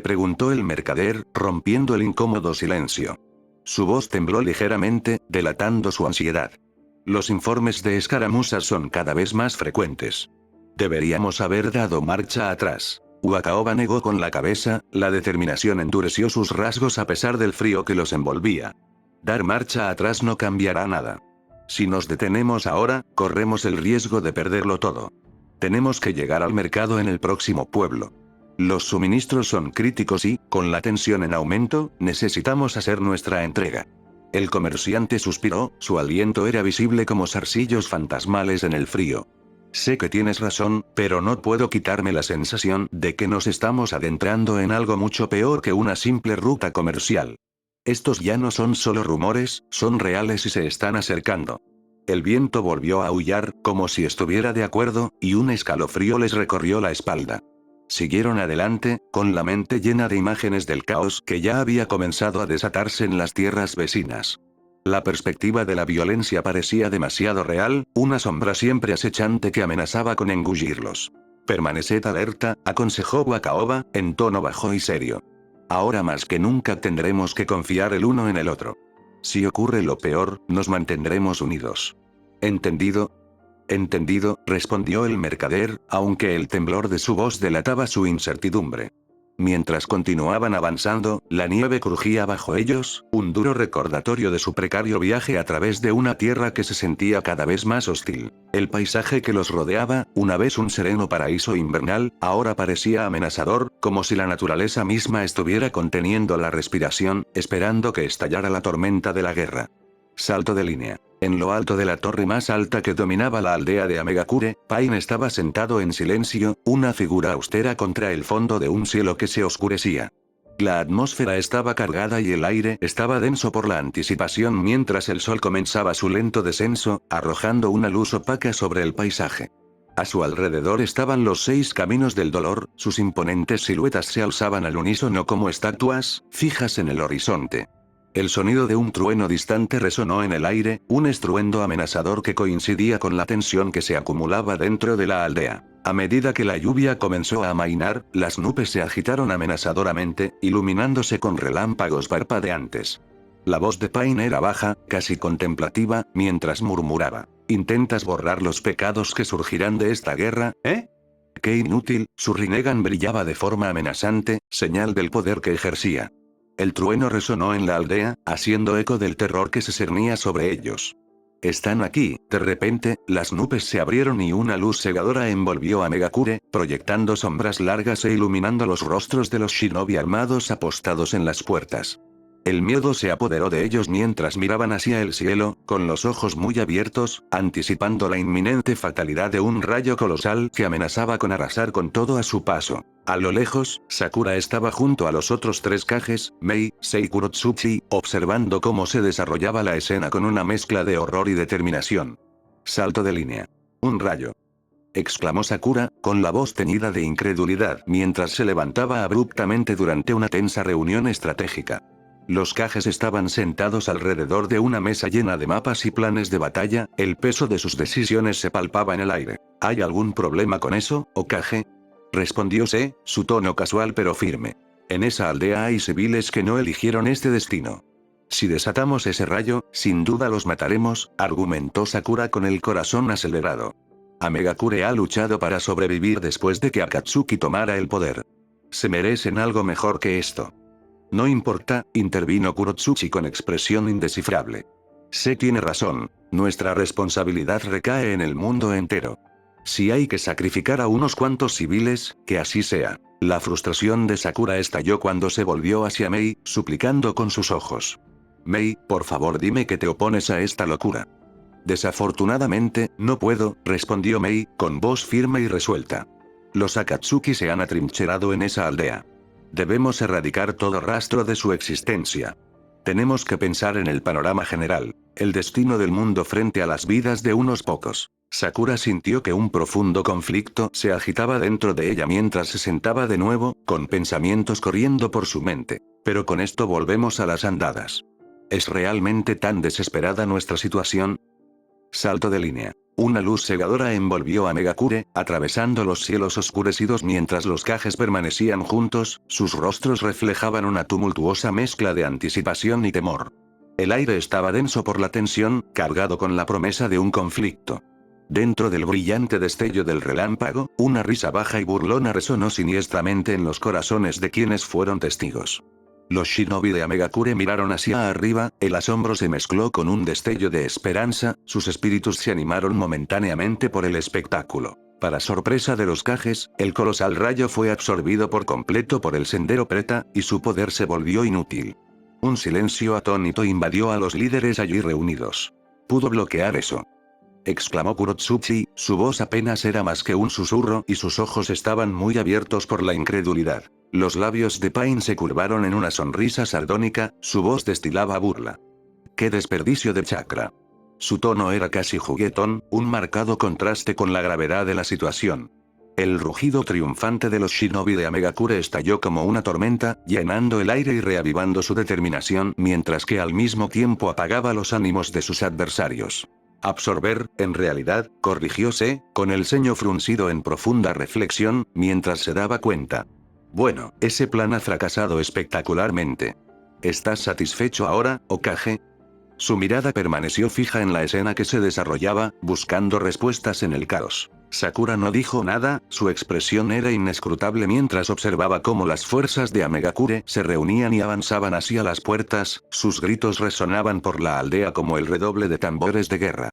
preguntó el mercader, rompiendo el incómodo silencio. Su voz tembló ligeramente, delatando su ansiedad. Los informes de escaramuzas son cada vez más frecuentes. Deberíamos haber dado marcha atrás. Wakaoba negó con la cabeza, la determinación endureció sus rasgos a pesar del frío que los envolvía. Dar marcha atrás no cambiará nada. Si nos detenemos ahora, corremos el riesgo de perderlo todo. Tenemos que llegar al mercado en el próximo pueblo. Los suministros son críticos y, con la tensión en aumento, necesitamos hacer nuestra entrega. El comerciante suspiró, su aliento era visible como zarcillos fantasmales en el frío. Sé que tienes razón, pero no puedo quitarme la sensación de que nos estamos adentrando en algo mucho peor que una simple ruta comercial. Estos ya no son solo rumores, son reales y se están acercando. El viento volvió a aullar, como si estuviera de acuerdo, y un escalofrío les recorrió la espalda. Siguieron adelante, con la mente llena de imágenes del caos que ya había comenzado a desatarse en las tierras vecinas. La perspectiva de la violencia parecía demasiado real, una sombra siempre acechante que amenazaba con engullirlos. Permaneced alerta, aconsejó Wakaoba, en tono bajo y serio. Ahora más que nunca tendremos que confiar el uno en el otro. Si ocurre lo peor, nos mantendremos unidos. ¿Entendido? Entendido, respondió el mercader, aunque el temblor de su voz delataba su incertidumbre. Mientras continuaban avanzando, la nieve crujía bajo ellos, un duro recordatorio de su precario viaje a través de una tierra que se sentía cada vez más hostil. El paisaje que los rodeaba, una vez un sereno paraíso invernal, ahora parecía amenazador, como si la naturaleza misma estuviera conteniendo la respiración, esperando que estallara la tormenta de la guerra. Salto de línea. En lo alto de la torre más alta que dominaba la aldea de Amegakure, Pain estaba sentado en silencio, una figura austera contra el fondo de un cielo que se oscurecía. La atmósfera estaba cargada y el aire estaba denso por la anticipación mientras el sol comenzaba su lento descenso, arrojando una luz opaca sobre el paisaje. A su alrededor estaban los 6 caminos del dolor, sus imponentes siluetas se alzaban al unísono como estatuas, fijas en el horizonte. El sonido de un trueno distante resonó en el aire, un estruendo amenazador que coincidía con la tensión que se acumulaba dentro de la aldea. A medida que la lluvia comenzó a amainar, las nubes se agitaron amenazadoramente, iluminándose con relámpagos parpadeantes. La voz de Pain era baja, casi contemplativa, mientras murmuraba: ¿Intentas borrar los pecados que surgirán de esta guerra, eh? ¡Qué inútil! Su Rinnegan brillaba de forma amenazante, señal del poder que ejercía. El trueno resonó en la aldea, haciendo eco del terror que se cernía sobre ellos. Están aquí. De repente, las nubes se abrieron y una luz cegadora envolvió a Megakure, proyectando sombras largas e iluminando los rostros de los shinobi armados apostados en las puertas. El miedo se apoderó de ellos mientras miraban hacia el cielo, con los ojos muy abiertos, anticipando la inminente fatalidad de un rayo colosal que amenazaba con arrasar con todo a su paso. A lo lejos, Sakura estaba junto a los otros tres Kages, Mei, Seikuro Tsuchi, observando cómo se desarrollaba la escena con una mezcla de horror y determinación. Salto de línea. Un rayo. Exclamó Sakura, con la voz teñida de incredulidad mientras se levantaba abruptamente durante una tensa reunión estratégica. Los Kages estaban sentados alrededor de una mesa llena de mapas y planes de batalla, el peso de sus decisiones se palpaba en el aire. ¿Hay algún problema con eso, Hokage? Respondió Se, su tono casual pero firme. En esa aldea hay civiles que no eligieron este destino. Si desatamos ese rayo, sin duda los mataremos, argumentó Sakura con el corazón acelerado. Megakure ha luchado para sobrevivir después de que Akatsuki tomara el poder. Se merecen algo mejor que esto. No importa, intervino Kurotsuchi con expresión indescifrable. Se tiene razón, nuestra responsabilidad recae en el mundo entero. Si hay que sacrificar a unos cuantos civiles, que así sea. La frustración de Sakura estalló cuando se volvió hacia Mei, suplicando con sus ojos. Mei, por favor dime que te opones a esta locura. Desafortunadamente, no puedo, respondió Mei, con voz firme y resuelta. Los Akatsuki se han atrincherado en esa aldea. Debemos erradicar todo rastro de su existencia. Tenemos que pensar en el panorama general, el destino del mundo frente a las vidas de unos pocos. Sakura sintió que un profundo conflicto se agitaba dentro de ella mientras se sentaba de nuevo, con pensamientos corriendo por su mente. Pero con esto volvemos a las andadas. ¿Es realmente tan desesperada nuestra situación? Salto de línea. Una luz cegadora envolvió a Megakure, atravesando los cielos oscurecidos mientras los Kages permanecían juntos, sus rostros reflejaban una tumultuosa mezcla de anticipación y temor. El aire estaba denso por la tensión, cargado con la promesa de un conflicto. Dentro del brillante destello del relámpago, una risa baja y burlona resonó siniestramente en los corazones de quienes fueron testigos. Los shinobi de Megakure miraron hacia arriba, el asombro se mezcló con un destello de esperanza, sus espíritus se animaron momentáneamente por el espectáculo. Para sorpresa de los Kages, el colosal rayo fue absorbido por completo por el sendero Preta, y su poder se volvió inútil. Un silencio atónito invadió a los líderes allí reunidos. ¿Pudo bloquear eso?, exclamó Kurotsuchi, su voz apenas era más que un susurro y sus ojos estaban muy abiertos por la incredulidad. Los labios de Pain se curvaron en una sonrisa sardónica, su voz destilaba burla. ¡Qué desperdicio de chakra! Su tono era casi juguetón, un marcado contraste con la gravedad de la situación. El rugido triunfante de los shinobi de Megakure estalló como una tormenta, llenando el aire y reavivando su determinación mientras que al mismo tiempo apagaba los ánimos de sus adversarios. Absorber, en realidad, corrigióse, con el ceño fruncido en profunda reflexión, mientras se daba cuenta. Bueno, ese plan ha fracasado espectacularmente. ¿Estás satisfecho ahora, Hokage? Su mirada permaneció fija en la escena que se desarrollaba, buscando respuestas en el caos. Sakura no dijo nada, su expresión era inescrutable mientras observaba cómo las fuerzas de Megakure se reunían y avanzaban hacia las puertas, sus gritos resonaban por la aldea como el redoble de tambores de guerra.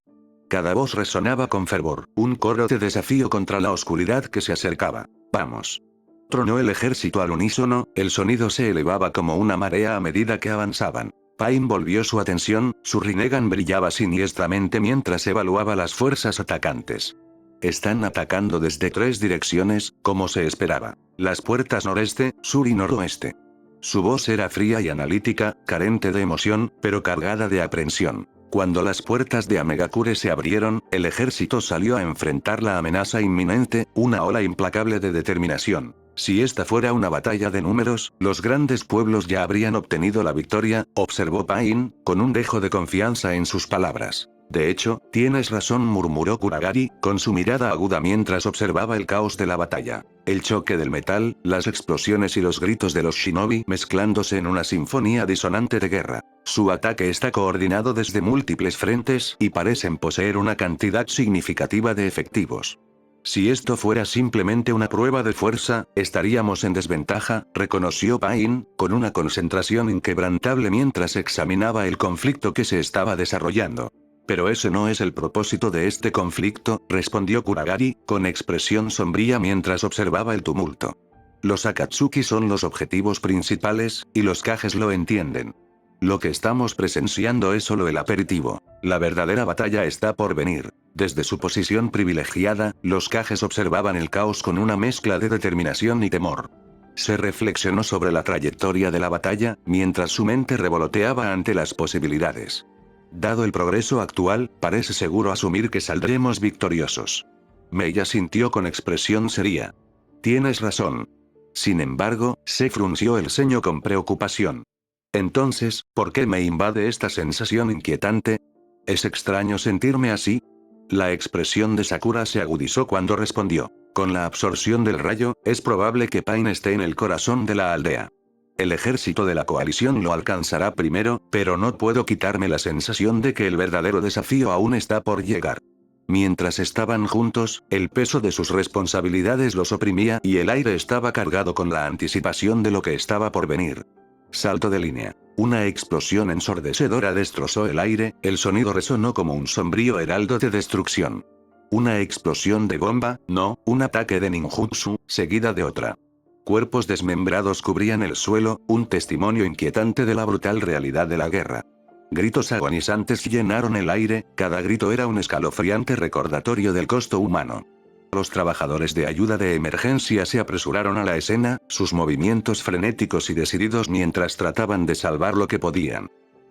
Cada voz resonaba con fervor, un coro de desafío contra la oscuridad que se acercaba. ¡Vamos! Tronó el ejército al unísono, el sonido se elevaba como una marea a medida que avanzaban. Pain volvió su atención, su Rinnegan brillaba siniestramente mientras evaluaba las fuerzas atacantes. Están atacando desde 3 direcciones, como se esperaba. Las puertas noreste, sur y noroeste. Su voz era fría y analítica, carente de emoción, pero cargada de aprensión. Cuando las puertas de Megakure se abrieron, el ejército salió a enfrentar la amenaza inminente, una ola implacable de determinación. Si esta fuera una batalla de números, los grandes pueblos ya habrían obtenido la victoria, observó Pain, con un dejo de confianza en sus palabras. De hecho, tienes razón, murmuró Kuragari, con su mirada aguda mientras observaba el caos de la batalla. El choque del metal, las explosiones y los gritos de los shinobi mezclándose en una sinfonía disonante de guerra. Su ataque está coordinado desde múltiples frentes y parecen poseer una cantidad significativa de efectivos. Si esto fuera simplemente una prueba de fuerza, estaríamos en desventaja, reconoció Pain, con una concentración inquebrantable mientras examinaba el conflicto que se estaba desarrollando. Pero ese no es el propósito de este conflicto, respondió Kuragari, con expresión sombría mientras observaba el tumulto. Los Akatsuki son los objetivos principales, y los Kages lo entienden. Lo que estamos presenciando es solo el aperitivo. La verdadera batalla está por venir. Desde su posición privilegiada, los Kages observaban el caos con una mezcla de determinación y temor. Se reflexionó sobre la trayectoria de la batalla, mientras su mente revoloteaba ante las posibilidades. Dado el progreso actual, parece seguro asumir que saldremos victoriosos. Mei asintió con expresión seria. Tienes razón. Sin embargo, se frunció el ceño con preocupación. Entonces, ¿por qué me invade esta sensación inquietante? ¿Es extraño sentirme así? La expresión de Sakura se agudizó cuando respondió. Con la absorción del rayo, es probable que Pain esté en el corazón de la aldea. El ejército de la coalición lo alcanzará primero, pero no puedo quitarme la sensación de que el verdadero desafío aún está por llegar. Mientras estaban juntos, el peso de sus responsabilidades los oprimía y el aire estaba cargado con la anticipación de lo que estaba por venir. Salto de línea. Una explosión ensordecedora destrozó el aire, el sonido resonó como un sombrío heraldo de destrucción. Una explosión de bomba, no, un ataque de ninjutsu, seguida de otra. Cuerpos desmembrados cubrían el suelo, un testimonio inquietante de la brutal realidad de la guerra. Gritos agonizantes llenaron el aire, cada grito era un escalofriante recordatorio del costo humano. Los trabajadores de ayuda de emergencia se apresuraron a la escena, sus movimientos frenéticos y decididos mientras trataban de salvar lo que podían.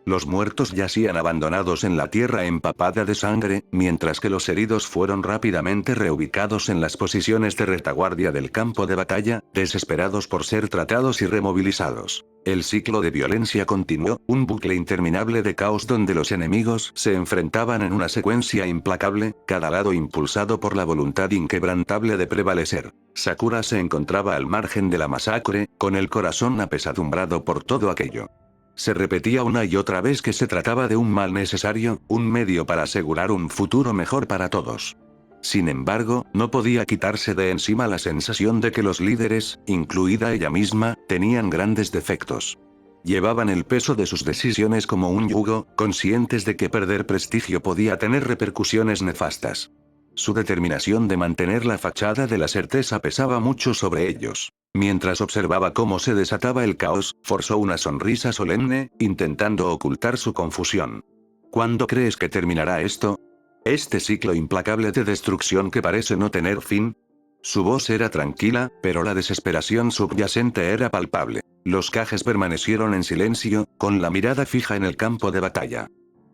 Los muertos yacían abandonados en la tierra empapada de sangre, mientras que los heridos fueron rápidamente reubicados en las posiciones de retaguardia del campo de batalla, desesperados por ser tratados y removilizados. El ciclo de violencia continuó, un bucle interminable de caos donde los enemigos se enfrentaban en una secuencia implacable, cada lado impulsado por la voluntad inquebrantable de prevalecer. Sakura se encontraba al margen de la masacre, con el corazón apesadumbrado por todo aquello. Se repetía una y otra vez que se trataba de un mal necesario, un medio para asegurar un futuro mejor para todos. Sin embargo, no podía quitarse de encima la sensación de que los líderes, incluida ella misma, tenían grandes defectos. Llevaban el peso de sus decisiones como un yugo, conscientes de que perder prestigio podía tener repercusiones nefastas. Su determinación de mantener la fachada de la certeza pesaba mucho sobre ellos. Mientras observaba cómo se desataba el caos, forzó una sonrisa solemne, intentando ocultar su confusión. ¿Cuándo crees que terminará esto? ¿Este ciclo implacable de destrucción que parece no tener fin? Su voz era tranquila, pero la desesperación subyacente era palpable. Los Kages permanecieron en silencio, con la mirada fija en el campo de batalla.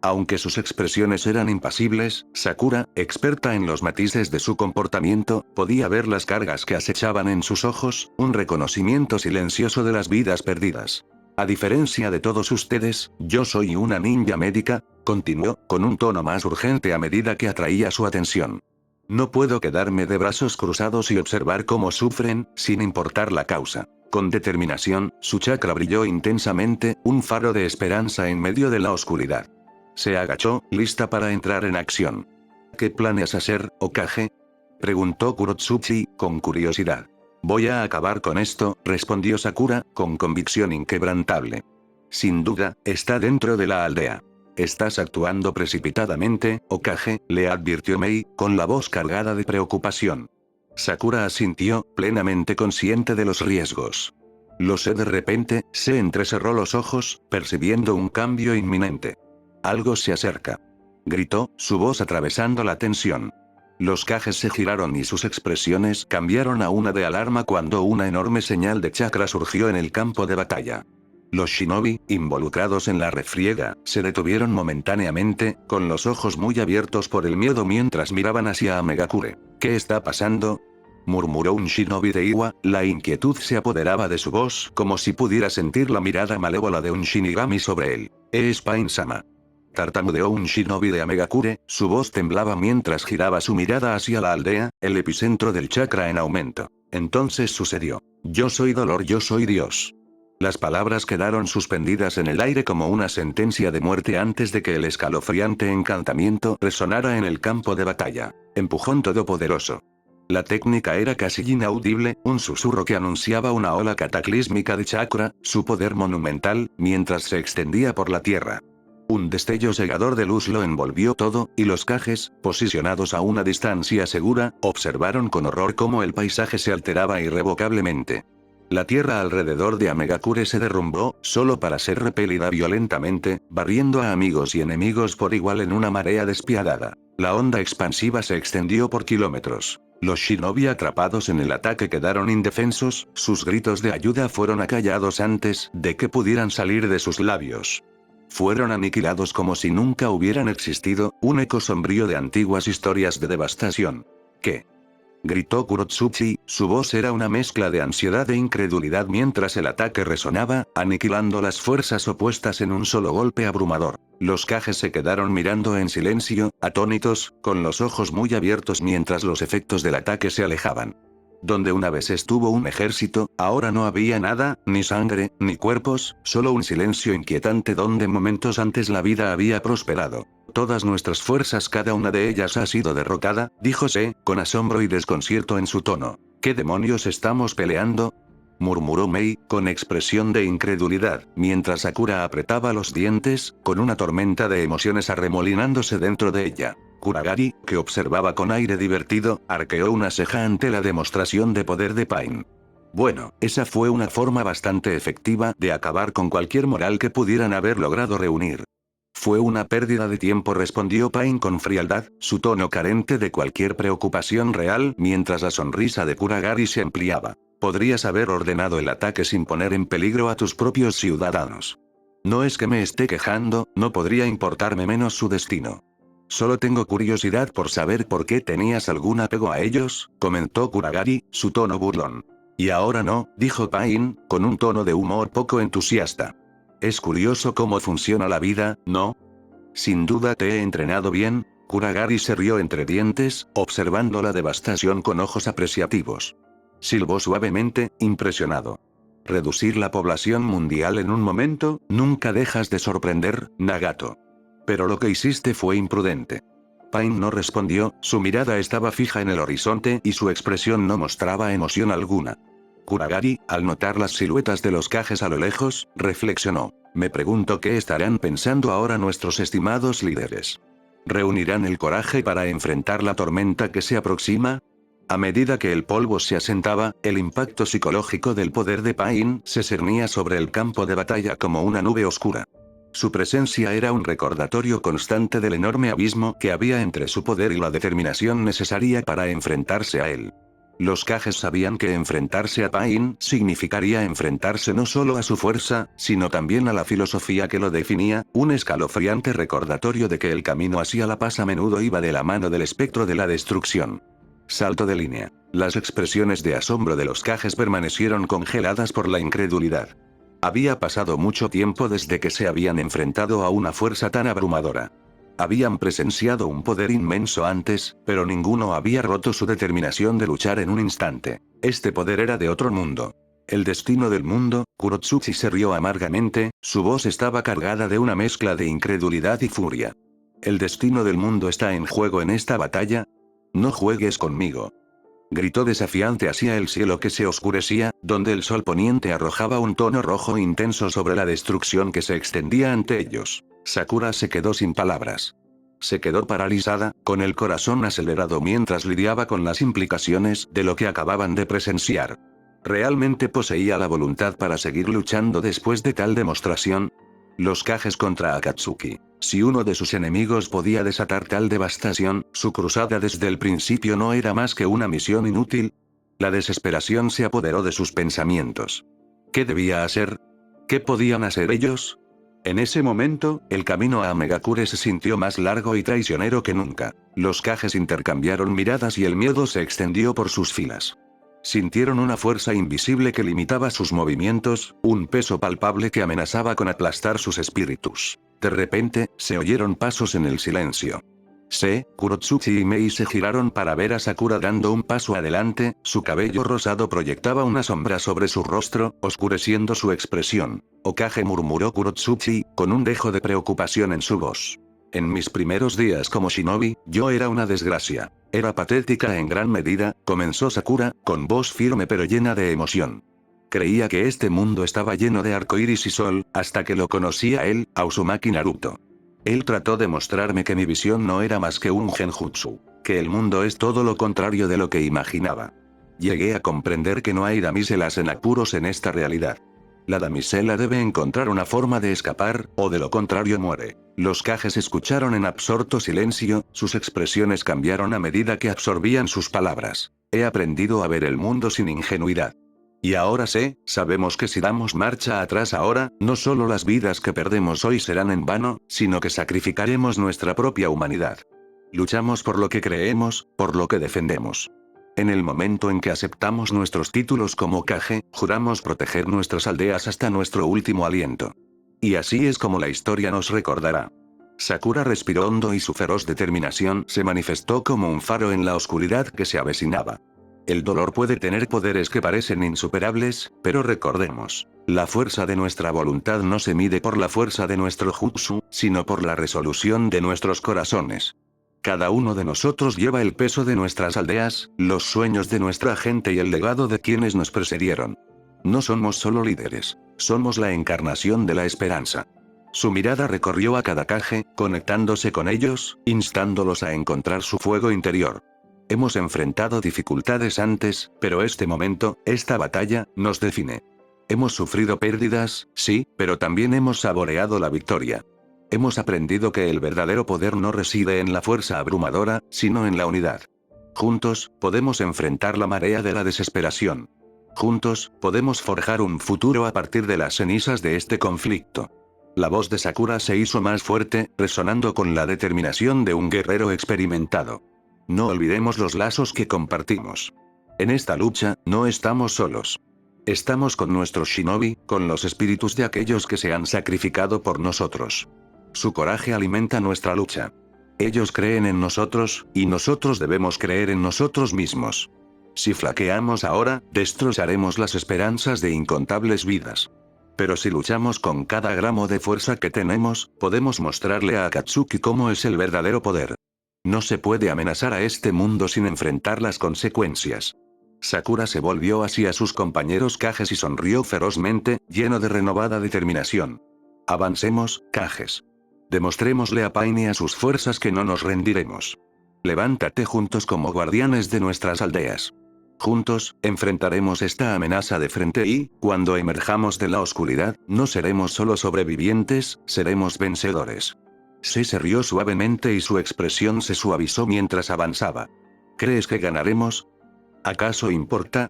Aunque sus expresiones eran impasibles, Sakura, experta en los matices de su comportamiento, podía ver las cargas que acechaban en sus ojos, un reconocimiento silencioso de las vidas perdidas. A diferencia de todos ustedes, yo soy una ninja médica, continuó, con un tono más urgente a medida que atraía su atención. No puedo quedarme de brazos cruzados y observar cómo sufren, sin importar la causa. Con determinación, su chakra brilló intensamente, un faro de esperanza en medio de la oscuridad. Se agachó, lista para entrar en acción. ¿Qué planeas hacer, Hokage? Preguntó Kurotsuchi, con curiosidad. Voy a acabar con esto, respondió Sakura, con convicción inquebrantable. Sin duda, está dentro de la aldea. Estás actuando precipitadamente, Hokage, le advirtió Mei, con la voz cargada de preocupación. Sakura asintió, plenamente consciente de los riesgos. Lo sé. De repente, se entrecerró los ojos, percibiendo un cambio inminente. Algo se acerca. Gritó, su voz atravesando la tensión. Los Kages se giraron y sus expresiones cambiaron a una de alarma cuando una enorme señal de chakra surgió en el campo de batalla. Los shinobi, involucrados en la refriega, se detuvieron momentáneamente, con los ojos muy abiertos por el miedo mientras miraban hacia Amegakure. ¿Qué está pasando? Murmuró un shinobi de Iwa, la inquietud se apoderaba de su voz como si pudiera sentir la mirada malévola de un shinigami sobre él. Es Pain-sama. Tartamudeó un shinobi de Amegakure, su voz temblaba mientras giraba su mirada hacia la aldea, el epicentro del chakra en aumento. Entonces sucedió. Yo soy dolor, yo soy Dios. Las palabras quedaron suspendidas en el aire como una sentencia de muerte antes de que el escalofriante encantamiento resonara en el campo de batalla. Empujón todopoderoso. La técnica era casi inaudible, un susurro que anunciaba una ola cataclísmica de chakra, su poder monumental, mientras se extendía por la tierra. Un destello cegador de luz lo envolvió todo, y los Kages, posicionados a una distancia segura, observaron con horror cómo el paisaje se alteraba irrevocablemente. La tierra alrededor de Amegakure se derrumbó, solo para ser repelida violentamente, barriendo a amigos y enemigos por igual en una marea despiadada. La onda expansiva se extendió por kilómetros. Los shinobi atrapados en el ataque quedaron indefensos, sus gritos de ayuda fueron acallados antes de que pudieran salir de sus labios. Fueron aniquilados como si nunca hubieran existido, un eco sombrío de antiguas historias de devastación. ¿Qué? Gritó Kurotsuchi, su voz era una mezcla de ansiedad e incredulidad mientras el ataque resonaba, aniquilando las fuerzas opuestas en un solo golpe abrumador. Los Kages se quedaron mirando en silencio, atónitos, con los ojos muy abiertos mientras los efectos del ataque se alejaban. Donde una vez estuvo un ejército, ahora no había nada, ni sangre, ni cuerpos, solo un silencio inquietante donde momentos antes la vida había prosperado. Todas nuestras fuerzas, cada una de ellas ha sido derrotada, dijo Se, con asombro y desconcierto en su tono. ¿Qué demonios estamos peleando? Murmuró Mei, con expresión de incredulidad, mientras Sakura apretaba los dientes, con una tormenta de emociones arremolinándose dentro de ella. Kuragari, que observaba con aire divertido, arqueó una ceja ante la demostración de poder de Pain. Bueno, esa fue una forma bastante efectiva de acabar con cualquier moral que pudieran haber logrado reunir. Fue una pérdida de tiempo, respondió Pain con frialdad, su tono carente de cualquier preocupación real, mientras la sonrisa de Kuragari se ampliaba. Podrías haber ordenado el ataque sin poner en peligro a tus propios ciudadanos. No es que me esté quejando, no podría importarme menos su destino. Solo tengo curiosidad por saber por qué tenías algún apego a ellos, comentó Kuragari, su tono burlón. Y ahora no, dijo Pain, con un tono de humor poco entusiasta. Es curioso cómo funciona la vida, ¿no? Sin duda te he entrenado bien. Kuragari se rió entre dientes, observando la devastación con ojos apreciativos. Silbó suavemente, impresionado. Reducir la población mundial en un momento, nunca dejas de sorprender, Nagato. Pero lo que hiciste fue imprudente. Pain no respondió, su mirada estaba fija en el horizonte y su expresión no mostraba emoción alguna. Kuragari, al notar las siluetas de los Kages a lo lejos, reflexionó. Me pregunto qué estarán pensando ahora nuestros estimados líderes. ¿Reunirán el coraje para enfrentar la tormenta que se aproxima? A medida que el polvo se asentaba, el impacto psicológico del poder de Pain se cernía sobre el campo de batalla como una nube oscura. Su presencia era un recordatorio constante del enorme abismo que había entre su poder y la determinación necesaria para enfrentarse a él. Los Kages sabían que enfrentarse a Pain significaría enfrentarse no solo a su fuerza, sino también a la filosofía que lo definía, un escalofriante recordatorio de que el camino hacia la paz a menudo iba de la mano del espectro de la destrucción. Salto de línea. Las expresiones de asombro de los Kages permanecieron congeladas por la incredulidad. Había pasado mucho tiempo desde que se habían enfrentado a una fuerza tan abrumadora. Habían presenciado un poder inmenso antes, pero ninguno había roto su determinación de luchar en un instante. Este poder era de otro mundo. El destino del mundo. Kurotsuchi se rió amargamente, su voz estaba cargada de una mezcla de incredulidad y furia. ¿El destino del mundo está en juego en esta batalla? No juegues conmigo. Gritó desafiante hacia el cielo que se oscurecía, donde el sol poniente arrojaba un tono rojo intenso sobre la destrucción que se extendía ante ellos. Sakura se quedó sin palabras. Se quedó paralizada, con el corazón acelerado mientras lidiaba con las implicaciones de lo que acababan de presenciar. ¿Realmente poseía la voluntad para seguir luchando después de tal demostración? Los Kages contra Akatsuki. Si uno de sus enemigos podía desatar tal devastación, su cruzada desde el principio no era más que una misión inútil. La desesperación se apoderó de sus pensamientos. ¿Qué debía hacer? ¿Qué podían hacer ellos? En ese momento, el camino a Amegakure se sintió más largo y traicionero que nunca. Los Kages intercambiaron miradas y el miedo se extendió por sus filas. Sintieron una fuerza invisible que limitaba sus movimientos, un peso palpable que amenazaba con aplastar sus espíritus. De repente, se oyeron pasos en el silencio. Se, Kurotsuchi y Mei se giraron para ver a Sakura dando un paso adelante, su cabello rosado proyectaba una sombra sobre su rostro, oscureciendo su expresión. Okage, murmuró Kurotsuchi, con un dejo de preocupación en su voz. En mis primeros días como shinobi, yo era una desgracia. Era patética en gran medida, comenzó Sakura, con voz firme pero llena de emoción. Creía que este mundo estaba lleno de arcoíris y sol, hasta que lo conocí a él, a Uzumaki Naruto. Él trató de mostrarme que mi visión no era más que un genjutsu, que el mundo es todo lo contrario de lo que imaginaba. Llegué a comprender que no hay damiselas en apuros en esta realidad. La damisela debe encontrar una forma de escapar, o de lo contrario muere. Los Kages escucharon en absorto silencio, sus expresiones cambiaron a medida que absorbían sus palabras. He aprendido a ver el mundo sin ingenuidad. Y ahora sabemos que si damos marcha atrás ahora, no solo las vidas que perdemos hoy serán en vano, sino que sacrificaremos nuestra propia humanidad. Luchamos por lo que creemos, por lo que defendemos. En el momento en que aceptamos nuestros títulos como Kage, juramos proteger nuestras aldeas hasta nuestro último aliento. Y así es como la historia nos recordará. Sakura respiró hondo y su feroz determinación se manifestó como un faro en la oscuridad que se avecinaba. El dolor puede tener poderes que parecen insuperables, pero recordemos, la fuerza de nuestra voluntad no se mide por la fuerza de nuestro jutsu, sino por la resolución de nuestros corazones. Cada uno de nosotros lleva el peso de nuestras aldeas, los sueños de nuestra gente y el legado de quienes nos precedieron. No somos solo líderes, somos la encarnación de la esperanza. Su mirada recorrió a cada Kage, conectándose con ellos, instándolos a encontrar su fuego interior. Hemos enfrentado dificultades antes, pero este momento, esta batalla, nos define. Hemos sufrido pérdidas, sí, pero también hemos saboreado la victoria. Hemos aprendido que el verdadero poder no reside en la fuerza abrumadora, sino en la unidad. Juntos, podemos enfrentar la marea de la desesperación. Juntos, podemos forjar un futuro a partir de las cenizas de este conflicto. La voz de Sakura se hizo más fuerte, resonando con la determinación de un guerrero experimentado. No olvidemos los lazos que compartimos. En esta lucha, no estamos solos. Estamos con nuestros shinobi, con los espíritus de aquellos que se han sacrificado por nosotros. Su coraje alimenta nuestra lucha. Ellos creen en nosotros, y nosotros debemos creer en nosotros mismos. Si flaqueamos ahora, destrozaremos las esperanzas de incontables vidas. Pero si luchamos con cada gramo de fuerza que tenemos, podemos mostrarle a Akatsuki cómo es el verdadero poder. No se puede amenazar a este mundo sin enfrentar las consecuencias. Sakura se volvió hacia sus compañeros Kages y sonrió ferozmente, lleno de renovada determinación. Avancemos, Kages. Demostrémosle a Pain y a sus fuerzas que no nos rendiremos. Levántate juntos como guardianes de nuestras aldeas. Juntos, enfrentaremos esta amenaza de frente y, cuando emerjamos de la oscuridad, no seremos solo sobrevivientes, seremos vencedores. Se rió suavemente y su expresión se suavizó mientras avanzaba. ¿Crees que ganaremos? ¿Acaso importa?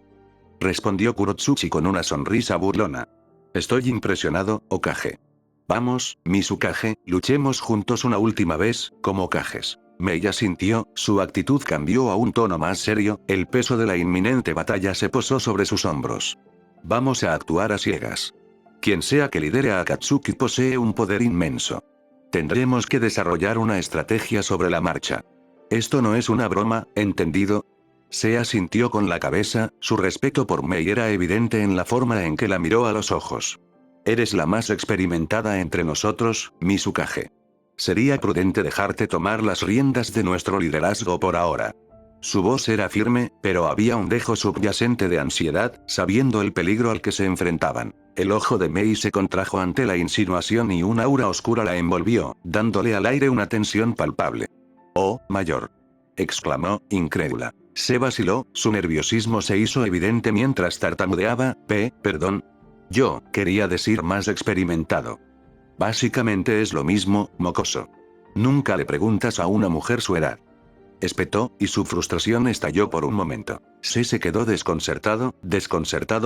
Respondió Kurotsuchi con una sonrisa burlona. Estoy impresionado, Hokage. Vamos, Mizukage, luchemos juntos una última vez, como Kages. Mei asintió, su actitud cambió a un tono más serio, el peso de la inminente batalla se posó sobre sus hombros. Vamos a actuar a ciegas. Quien sea que lidere a Akatsuki posee un poder inmenso. Tendremos que desarrollar una estrategia sobre la marcha. Esto no es una broma, ¿entendido? Se asintió con la cabeza, su respeto por Mei era evidente en la forma en que la miró a los ojos. Eres la más experimentada entre nosotros, Mizukage. Sería prudente dejarte tomar las riendas de nuestro liderazgo por ahora. Su voz era firme, pero había un dejo subyacente de ansiedad, sabiendo el peligro al que se enfrentaban. El ojo de Mei se contrajo ante la insinuación y una aura oscura la envolvió, dándole al aire una tensión palpable. «Oh, mayor», exclamó, incrédula. Se vaciló, su nerviosismo se hizo evidente mientras tartamudeaba, perdón. Yo quería decir más experimentado. Básicamente es lo mismo, mocoso. Nunca le preguntas a una mujer su edad. Espetó, y su frustración estalló por un momento. Se quedó desconcertado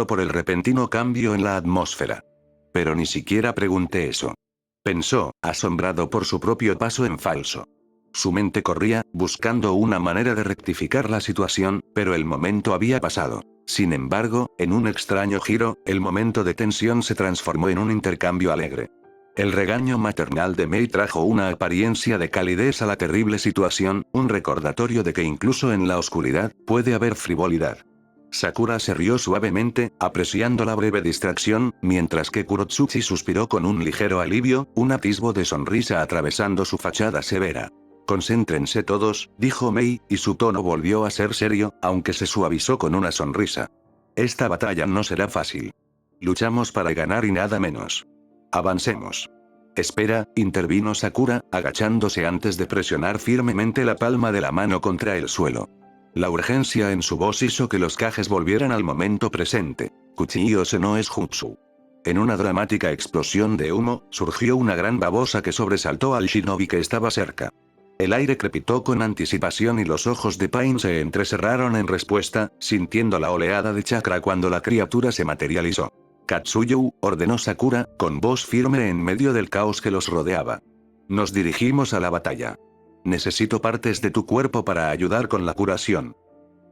por el repentino cambio en la atmósfera. Pero ni siquiera pregunté eso. Pensó, asombrado por su propio paso en falso. Su mente corría, buscando una manera de rectificar la situación, pero el momento había pasado. Sin embargo, en un extraño giro, el momento de tensión se transformó en un intercambio alegre. El regaño maternal de Mei trajo una apariencia de calidez a la terrible situación, un recordatorio de que incluso en la oscuridad, puede haber frivolidad. Sakura se rió suavemente, apreciando la breve distracción, mientras que Kurotsuchi suspiró con un ligero alivio, un atisbo de sonrisa atravesando su fachada severa. Concéntrense todos, dijo Mei, y su tono volvió a ser serio, aunque se suavizó con una sonrisa. Esta batalla no será fácil. Luchamos para ganar y nada menos. Avancemos. Espera, intervino Sakura, agachándose antes de presionar firmemente la palma de la mano contra el suelo. La urgencia en su voz hizo que los Kages volvieran al momento presente. Kuchi-ose no es jutsu. En una dramática explosión de humo, surgió una gran babosa que sobresaltó al shinobi que estaba cerca. El aire crepitó con anticipación y los ojos de Pain se entrecerraron en respuesta, sintiendo la oleada de chakra cuando la criatura se materializó. Katsuyu, ordenó Sakura, con voz firme en medio del caos que los rodeaba. Nos dirigimos a la batalla. Necesito partes de tu cuerpo para ayudar con la curación.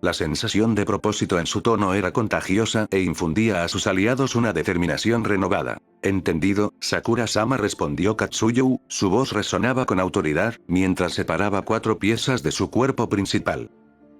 La sensación de propósito en su tono era contagiosa e infundía a sus aliados una determinación renovada. Entendido, Sakura-sama respondió Katsuyu, su voz resonaba con autoridad, mientras separaba 4 piezas de su cuerpo principal.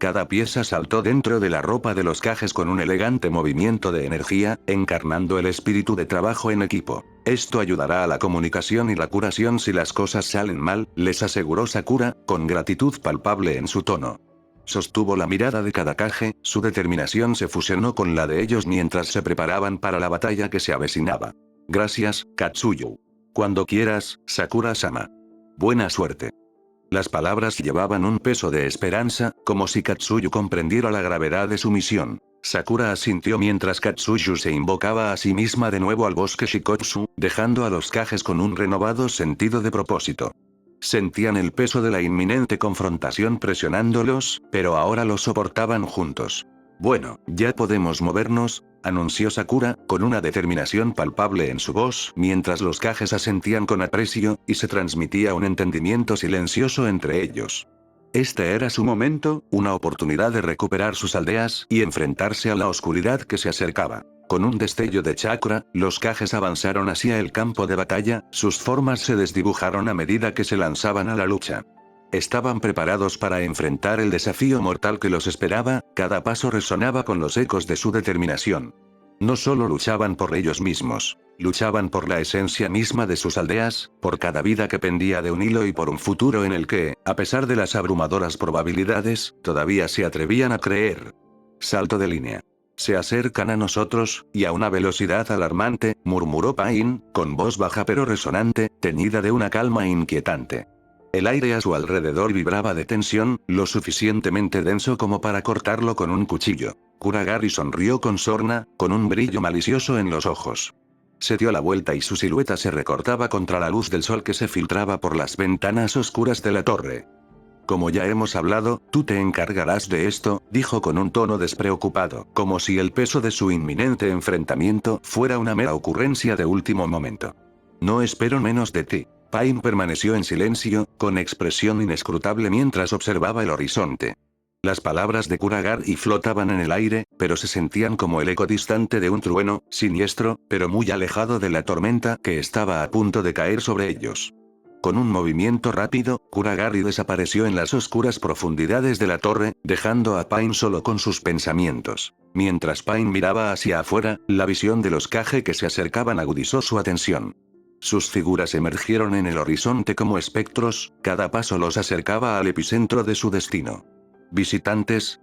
Cada pieza saltó dentro de la ropa de los Kages con un elegante movimiento de energía, encarnando el espíritu de trabajo en equipo. Esto ayudará a la comunicación y la curación si las cosas salen mal, les aseguró Sakura, con gratitud palpable en su tono. Sostuvo la mirada de cada Kage, su determinación se fusionó con la de ellos mientras se preparaban para la batalla que se avecinaba. Gracias, Katsuyu. Cuando quieras, Sakura-sama. Buena suerte. Las palabras llevaban un peso de esperanza, como si Katsuyu comprendiera la gravedad de su misión. Sakura asintió mientras Katsuyu se invocaba a sí misma de nuevo al bosque Shikotsu, dejando a los Kages con un renovado sentido de propósito. Sentían el peso de la inminente confrontación presionándolos, pero ahora lo soportaban juntos. Bueno, ya podemos movernos, anunció Sakura, con una determinación palpable en su voz, mientras los Kages asentían con aprecio, y se transmitía un entendimiento silencioso entre ellos. Este era su momento, una oportunidad de recuperar sus aldeas y enfrentarse a la oscuridad que se acercaba. Con un destello de chakra, los Kages avanzaron hacia el campo de batalla, sus formas se desdibujaron a medida que se lanzaban a la lucha. Estaban preparados para enfrentar el desafío mortal que los esperaba, cada paso resonaba con los ecos de su determinación. No solo luchaban por ellos mismos, luchaban por la esencia misma de sus aldeas, por cada vida que pendía de un hilo y por un futuro en el que, a pesar de las abrumadoras probabilidades, todavía se atrevían a creer. Salto de línea. Se acercan a nosotros, y a una velocidad alarmante, murmuró Pain, con voz baja pero resonante, teñida de una calma inquietante. El aire a su alrededor vibraba de tensión, lo suficientemente denso como para cortarlo con un cuchillo. Kuragari sonrió con sorna, con un brillo malicioso en los ojos. Se dio la vuelta y su silueta se recortaba contra la luz del sol que se filtraba por las ventanas oscuras de la torre. Como ya hemos hablado, tú te encargarás de esto, dijo con un tono despreocupado, como si el peso de su inminente enfrentamiento fuera una mera ocurrencia de último momento. No espero menos de ti. Pain permaneció en silencio, con expresión inescrutable mientras observaba el horizonte. Las palabras de Kuragari flotaban en el aire, pero se sentían como el eco distante de un trueno, siniestro, pero muy alejado de la tormenta que estaba a punto de caer sobre ellos. Con un movimiento rápido, Kuragari desapareció en las oscuras profundidades de la torre, dejando a Pain solo con sus pensamientos. Mientras Pain miraba hacia afuera, la visión de los Kage que se acercaban agudizó su atención. Sus figuras emergieron en el horizonte como espectros, cada paso los acercaba al epicentro de su destino. ¿Visitantes,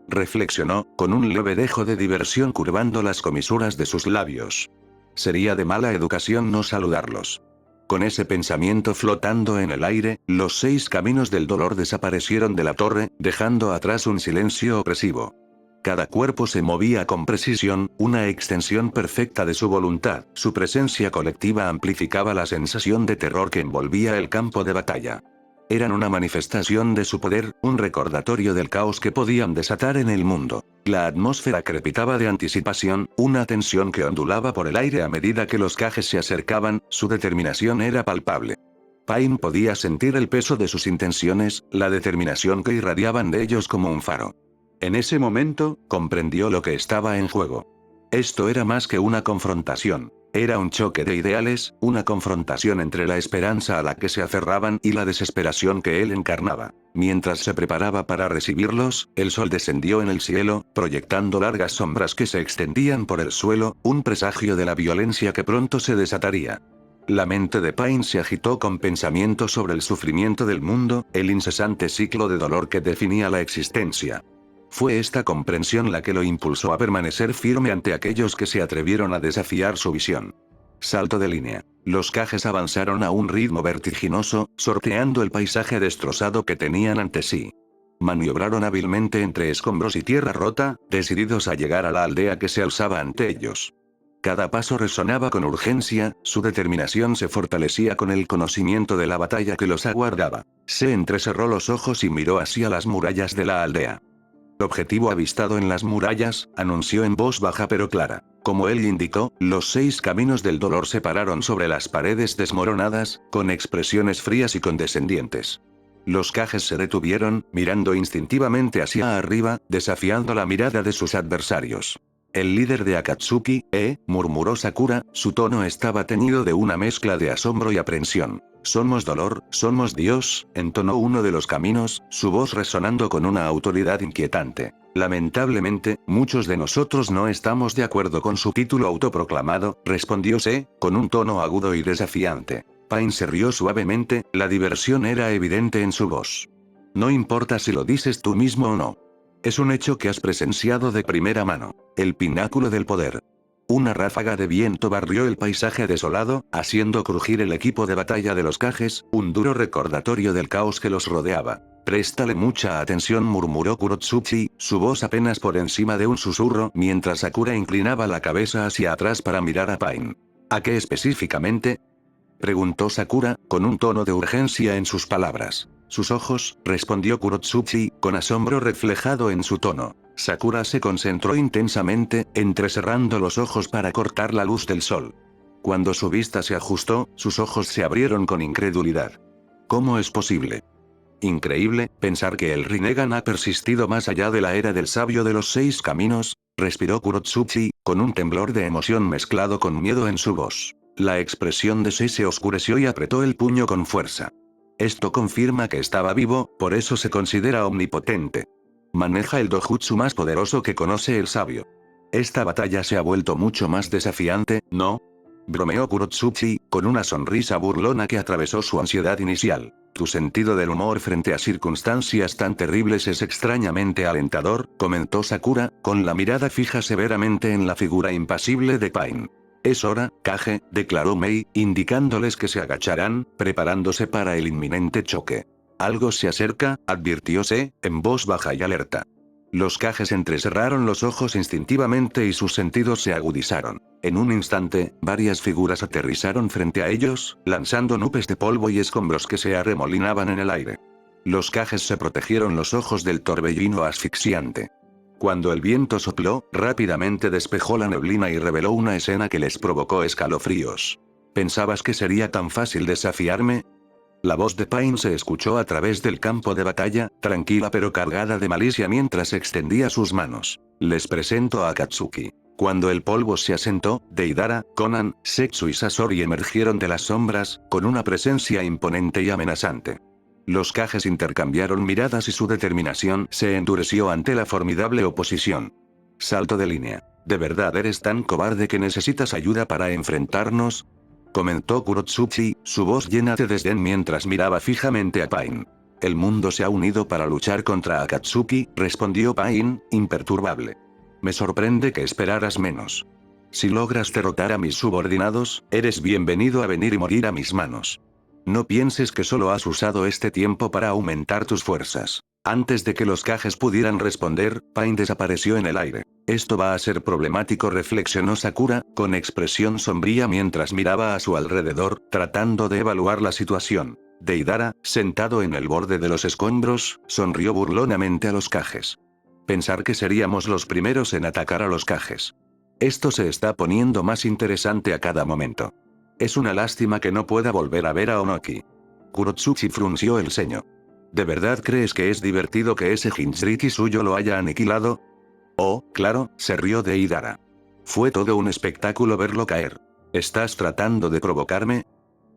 reflexionó, con un leve dejo de diversión curvando las comisuras de sus labios. Sería de mala educación no saludarlos. Con ese pensamiento flotando en el aire, los 6 caminos del dolor desaparecieron de la torre, dejando atrás un silencio opresivo. Cada cuerpo se movía con precisión, una extensión perfecta de su voluntad, su presencia colectiva amplificaba la sensación de terror que envolvía el campo de batalla. Eran una manifestación de su poder, un recordatorio del caos que podían desatar en el mundo. La atmósfera crepitaba de anticipación, una tensión que ondulaba por el aire a medida que los Kages se acercaban, su determinación era palpable. Pain podía sentir el peso de sus intenciones, la determinación que irradiaban de ellos como un faro. En ese momento, comprendió lo que estaba en juego. Esto era más que una confrontación. Era un choque de ideales, una confrontación entre la esperanza a la que se aferraban y la desesperación que él encarnaba. Mientras se preparaba para recibirlos, el sol descendió en el cielo, proyectando largas sombras que se extendían por el suelo, un presagio de la violencia que pronto se desataría. La mente de Pain se agitó con pensamientos sobre el sufrimiento del mundo, el incesante ciclo de dolor que definía la existencia. Fue esta comprensión la que lo impulsó a permanecer firme ante aquellos que se atrevieron a desafiar su visión. Salto de línea. Los cajes avanzaron a un ritmo vertiginoso, sorteando el paisaje destrozado que tenían ante sí. Maniobraron hábilmente entre escombros y tierra rota, decididos a llegar a la aldea que se alzaba ante ellos. Cada paso resonaba con urgencia, su determinación se fortalecía con el conocimiento de la batalla que los aguardaba. Se entrecerró los ojos y miró hacia las murallas de la aldea. Objetivo avistado en las murallas, anunció en voz baja pero clara. Como él indicó, los 6 caminos del dolor se pararon sobre las paredes desmoronadas, con expresiones frías y condescendientes. Los cajes se detuvieron, mirando instintivamente hacia arriba, desafiando la mirada de sus adversarios. El líder de Akatsuki, murmuró Sakura, su tono estaba teñido de una mezcla de asombro y aprensión. Somos dolor, somos Dios, entonó uno de los caminos, su voz resonando con una autoridad inquietante. Lamentablemente, muchos de nosotros no estamos de acuerdo con su título autoproclamado, respondió Se, con un tono agudo y desafiante. Pain se rió suavemente, la diversión era evidente en su voz. No importa si lo dices tú mismo o no. Es un hecho que has presenciado de primera mano. El pináculo del poder. Una ráfaga de viento barrió el paisaje desolado, haciendo crujir el equipo de batalla de los cajes, un duro recordatorio del caos que los rodeaba. Préstale mucha atención, murmuró Kurotsuchi, su voz apenas por encima de un susurro, mientras Sakura inclinaba la cabeza hacia atrás para mirar a Pain. ¿A qué específicamente?, preguntó Sakura, con un tono de urgencia en sus palabras. Sus ojos, respondió Kurotsuchi, con asombro reflejado en su tono. Sakura se concentró intensamente, entrecerrando los ojos para cortar la luz del sol. Cuando su vista se ajustó, sus ojos se abrieron con incredulidad. ¿Cómo es posible? Increíble, pensar que el Rinnegan ha persistido más allá de la era del sabio de los 6 caminos, respiró Kurotsuchi, con un temblor de emoción mezclado con miedo en su voz. La expresión de Se se oscureció y apretó el puño con fuerza. Esto confirma que estaba vivo, por eso se considera omnipotente. Maneja el dojutsu más poderoso que conoce el sabio. Esta batalla se ha vuelto mucho más desafiante, ¿no?, bromeó Kurotsuchi, con una sonrisa burlona que atravesó su ansiedad inicial. Tu sentido del humor frente a circunstancias tan terribles es extrañamente alentador, comentó Sakura, con la mirada fija severamente en la figura impasible de Pain. Es hora, Kage, declaró Mei, indicándoles que se agacharán, preparándose para el inminente choque. Algo se acerca, advirtió Se, en voz baja y alerta. Los cajes entrecerraron los ojos instintivamente y sus sentidos se agudizaron. En un instante, varias figuras aterrizaron frente a ellos, lanzando nubes de polvo y escombros que se arremolinaban en el aire. Los cajes se protegieron los ojos del torbellino asfixiante. Cuando el viento sopló, rápidamente despejó la neblina y reveló una escena que les provocó escalofríos. ¿Pensabas que sería tan fácil desafiarme? La voz de Pain se escuchó a través del campo de batalla, tranquila pero cargada de malicia mientras extendía sus manos. Les presento a Akatsuki. Cuando el polvo se asentó, Deidara, Konan, Setsu y Sasori emergieron de las sombras, con una presencia imponente y amenazante. Los cajes intercambiaron miradas y su determinación se endureció ante la formidable oposición. Salto de línea. ¿De verdad eres tan cobarde que necesitas ayuda para enfrentarnos?, comentó Kurotsuchi, su voz llena de desdén mientras miraba fijamente a Pain. El mundo se ha unido para luchar contra Akatsuki, respondió Pain, imperturbable. Me sorprende que esperaras menos. Si logras derrotar a mis subordinados, eres bienvenido a venir y morir a mis manos. No pienses que solo has usado este tiempo para aumentar tus fuerzas. Antes de que los cajes pudieran responder, Pain desapareció en el aire. Esto va a ser problemático, reflexionó Sakura, con expresión sombría mientras miraba a su alrededor, tratando de evaluar la situación. Deidara, sentado en el borde de los escombros, sonrió burlonamente a los cajes. Pensar que seríamos los primeros en atacar a los cajes. Esto se está poniendo más interesante a cada momento. Es una lástima que no pueda volver a ver a Onoki. Kurotsuchi frunció el ceño. ¿De verdad crees que es divertido que ese Jinchuriki suyo lo haya aniquilado? Oh, claro, se rió Deidara. Fue todo un espectáculo verlo caer. ¿Estás tratando de provocarme?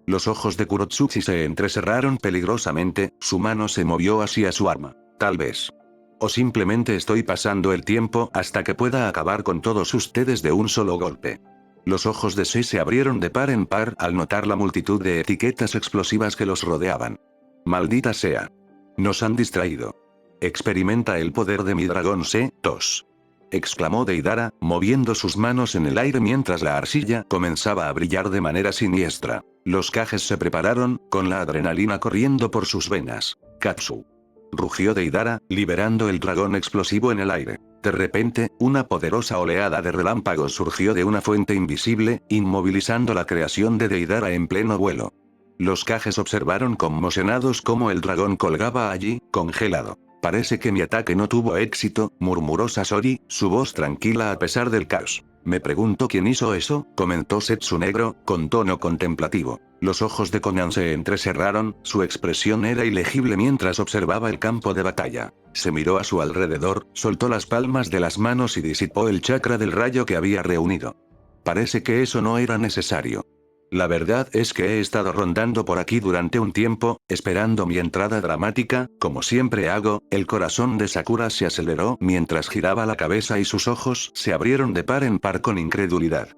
Los ojos de Kurotsuchi se entrecerraron peligrosamente, su mano se movió hacia su arma. Tal vez. O simplemente estoy pasando el tiempo hasta que pueda acabar con todos ustedes de un solo golpe. Los ojos de Se se abrieron de par en par al notar la multitud de etiquetas explosivas que los rodeaban. Maldita sea. Nos han distraído. Experimenta el poder de mi dragón Se, tos. Exclamó Deidara, moviendo sus manos en el aire mientras la arcilla comenzaba a brillar de manera siniestra. Los cajes se prepararon, con la adrenalina corriendo por sus venas. Katsu. Rugió Deidara, liberando el dragón explosivo en el aire. De repente, una poderosa oleada de relámpagos surgió de una fuente invisible, inmovilizando la creación de Deidara en pleno vuelo. Los cajes observaron conmocionados cómo el dragón colgaba allí, congelado. Parece que mi ataque no tuvo éxito, murmuró Sasori, su voz tranquila a pesar del caos. Me pregunto quién hizo eso, comentó Setsu Negro, con tono contemplativo. Los ojos de Conan se entrecerraron, su expresión era ilegible mientras observaba el campo de batalla. Se miró a su alrededor, soltó las palmas de las manos y disipó el chakra del rayo que había reunido. Parece que eso no era necesario. La verdad es que he estado rondando por aquí durante un tiempo, esperando mi entrada dramática, como siempre hago. El corazón de Sakura se aceleró mientras giraba la cabeza y sus ojos se abrieron de par en par con incredulidad.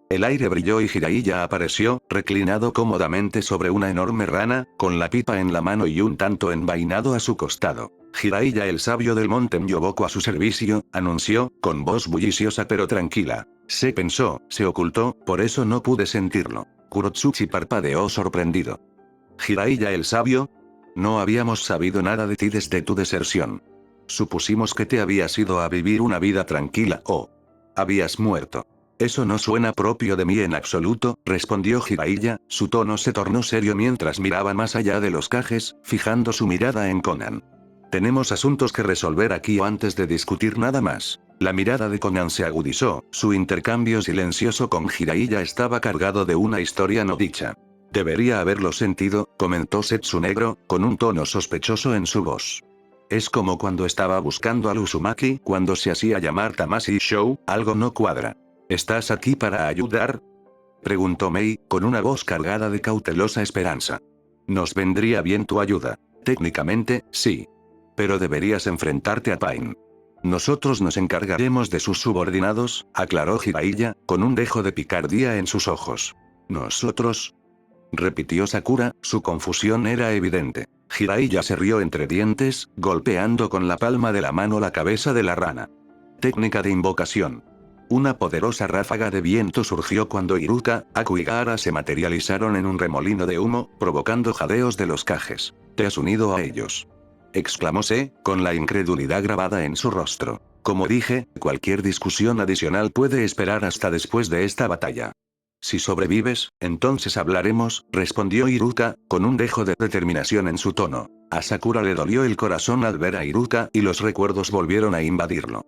El aire brilló y Jiraiya apareció, reclinado cómodamente sobre una enorme rana, con la pipa en la mano y un tanto envainado a su costado. Jiraiya el sabio del monte Myoboku a su servicio, anunció, con voz bulliciosa pero tranquila. Se pensó, se ocultó, por eso no pude sentirlo. Kurotsuchi parpadeó sorprendido. ¿Jiraiya el sabio? No habíamos sabido nada de ti desde tu deserción. Supusimos que te habías ido a vivir una vida tranquila o habías muerto. Eso no suena propio de mí en absoluto, respondió Jiraiya, su tono se tornó serio mientras miraba más allá de los cajes, fijando su mirada en Conan. Tenemos asuntos que resolver aquí o antes de discutir nada más. La mirada de Conan se agudizó, su intercambio silencioso con Jiraiya estaba cargado de una historia no dicha. Debería haberlo sentido, comentó Setsu Negro, con un tono sospechoso en su voz. Es como cuando estaba buscando al Uzumaki cuando se hacía llamar Tamashii Shou, algo no cuadra. ¿Estás aquí para ayudar?, preguntó Mei, con una voz cargada de cautelosa esperanza. Nos vendría bien tu ayuda. Técnicamente, sí. Pero deberías enfrentarte a Pain. Nosotros nos encargaremos de sus subordinados, aclaró Jiraiya, con un dejo de picardía en sus ojos. ¿Nosotros?, repitió Sakura, su confusión era evidente. Jiraiya se rió entre dientes, golpeando con la palma de la mano la cabeza de la rana. Técnica de invocación. Una poderosa ráfaga de viento surgió cuando Iruka, Aku y Gaara se materializaron en un remolino de humo, provocando jadeos de los cajes. ¿Te has unido a ellos?, exclamó Se, con la incredulidad grabada en su rostro. Como dije, cualquier discusión adicional puede esperar hasta después de esta batalla. Si sobrevives, entonces hablaremos, respondió Iruka, con un dejo de determinación en su tono. A Sakura le dolió el corazón al ver a Iruka y los recuerdos volvieron a invadirlo.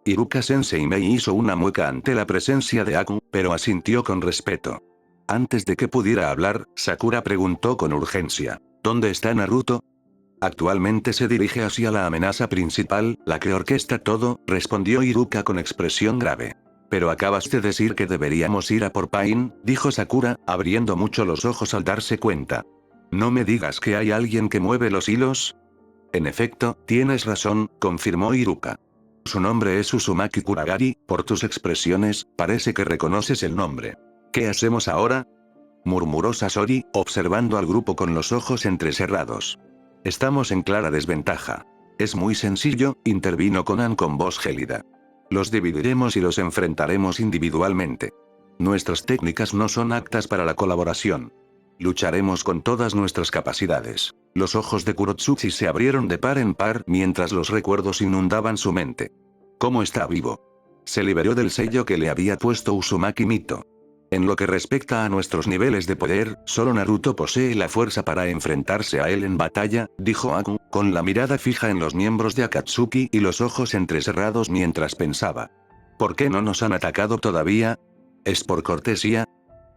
Iruka-sensei Mei hizo una mueca ante la presencia de Aku, pero asintió con respeto. Antes de que pudiera hablar, Sakura preguntó con urgencia. ¿Dónde está Naruto? Actualmente se dirige hacia la amenaza principal, la que orquesta todo, respondió Iruka con expresión grave. Pero acabas de decir que deberíamos ir a por Pain, dijo Sakura, abriendo mucho los ojos al darse cuenta. ¿No me digas que hay alguien que mueve los hilos? En efecto, tienes razón, confirmó Iruka. Su nombre es Uzumaki Kuragari, por tus expresiones, parece que reconoces el nombre. ¿Qué hacemos ahora?, murmuró Sasori, observando al grupo con los ojos entrecerrados. Estamos en clara desventaja. Es muy sencillo, intervino Conan con voz gélida. Los dividiremos y los enfrentaremos individualmente. Nuestras técnicas no son aptas para la colaboración. Lucharemos con todas nuestras capacidades. Los ojos de Kurotsuchi se abrieron de par en par mientras los recuerdos inundaban su mente. ¿Cómo está vivo? Se liberó del sello que le había puesto Uzumaki Mito. En lo que respecta a nuestros niveles de poder, solo Naruto posee la fuerza para enfrentarse a él en batalla, dijo Aku, con la mirada fija en los miembros de Akatsuki y los ojos entrecerrados mientras pensaba. ¿Por qué no nos han atacado todavía? ¿Es por cortesía?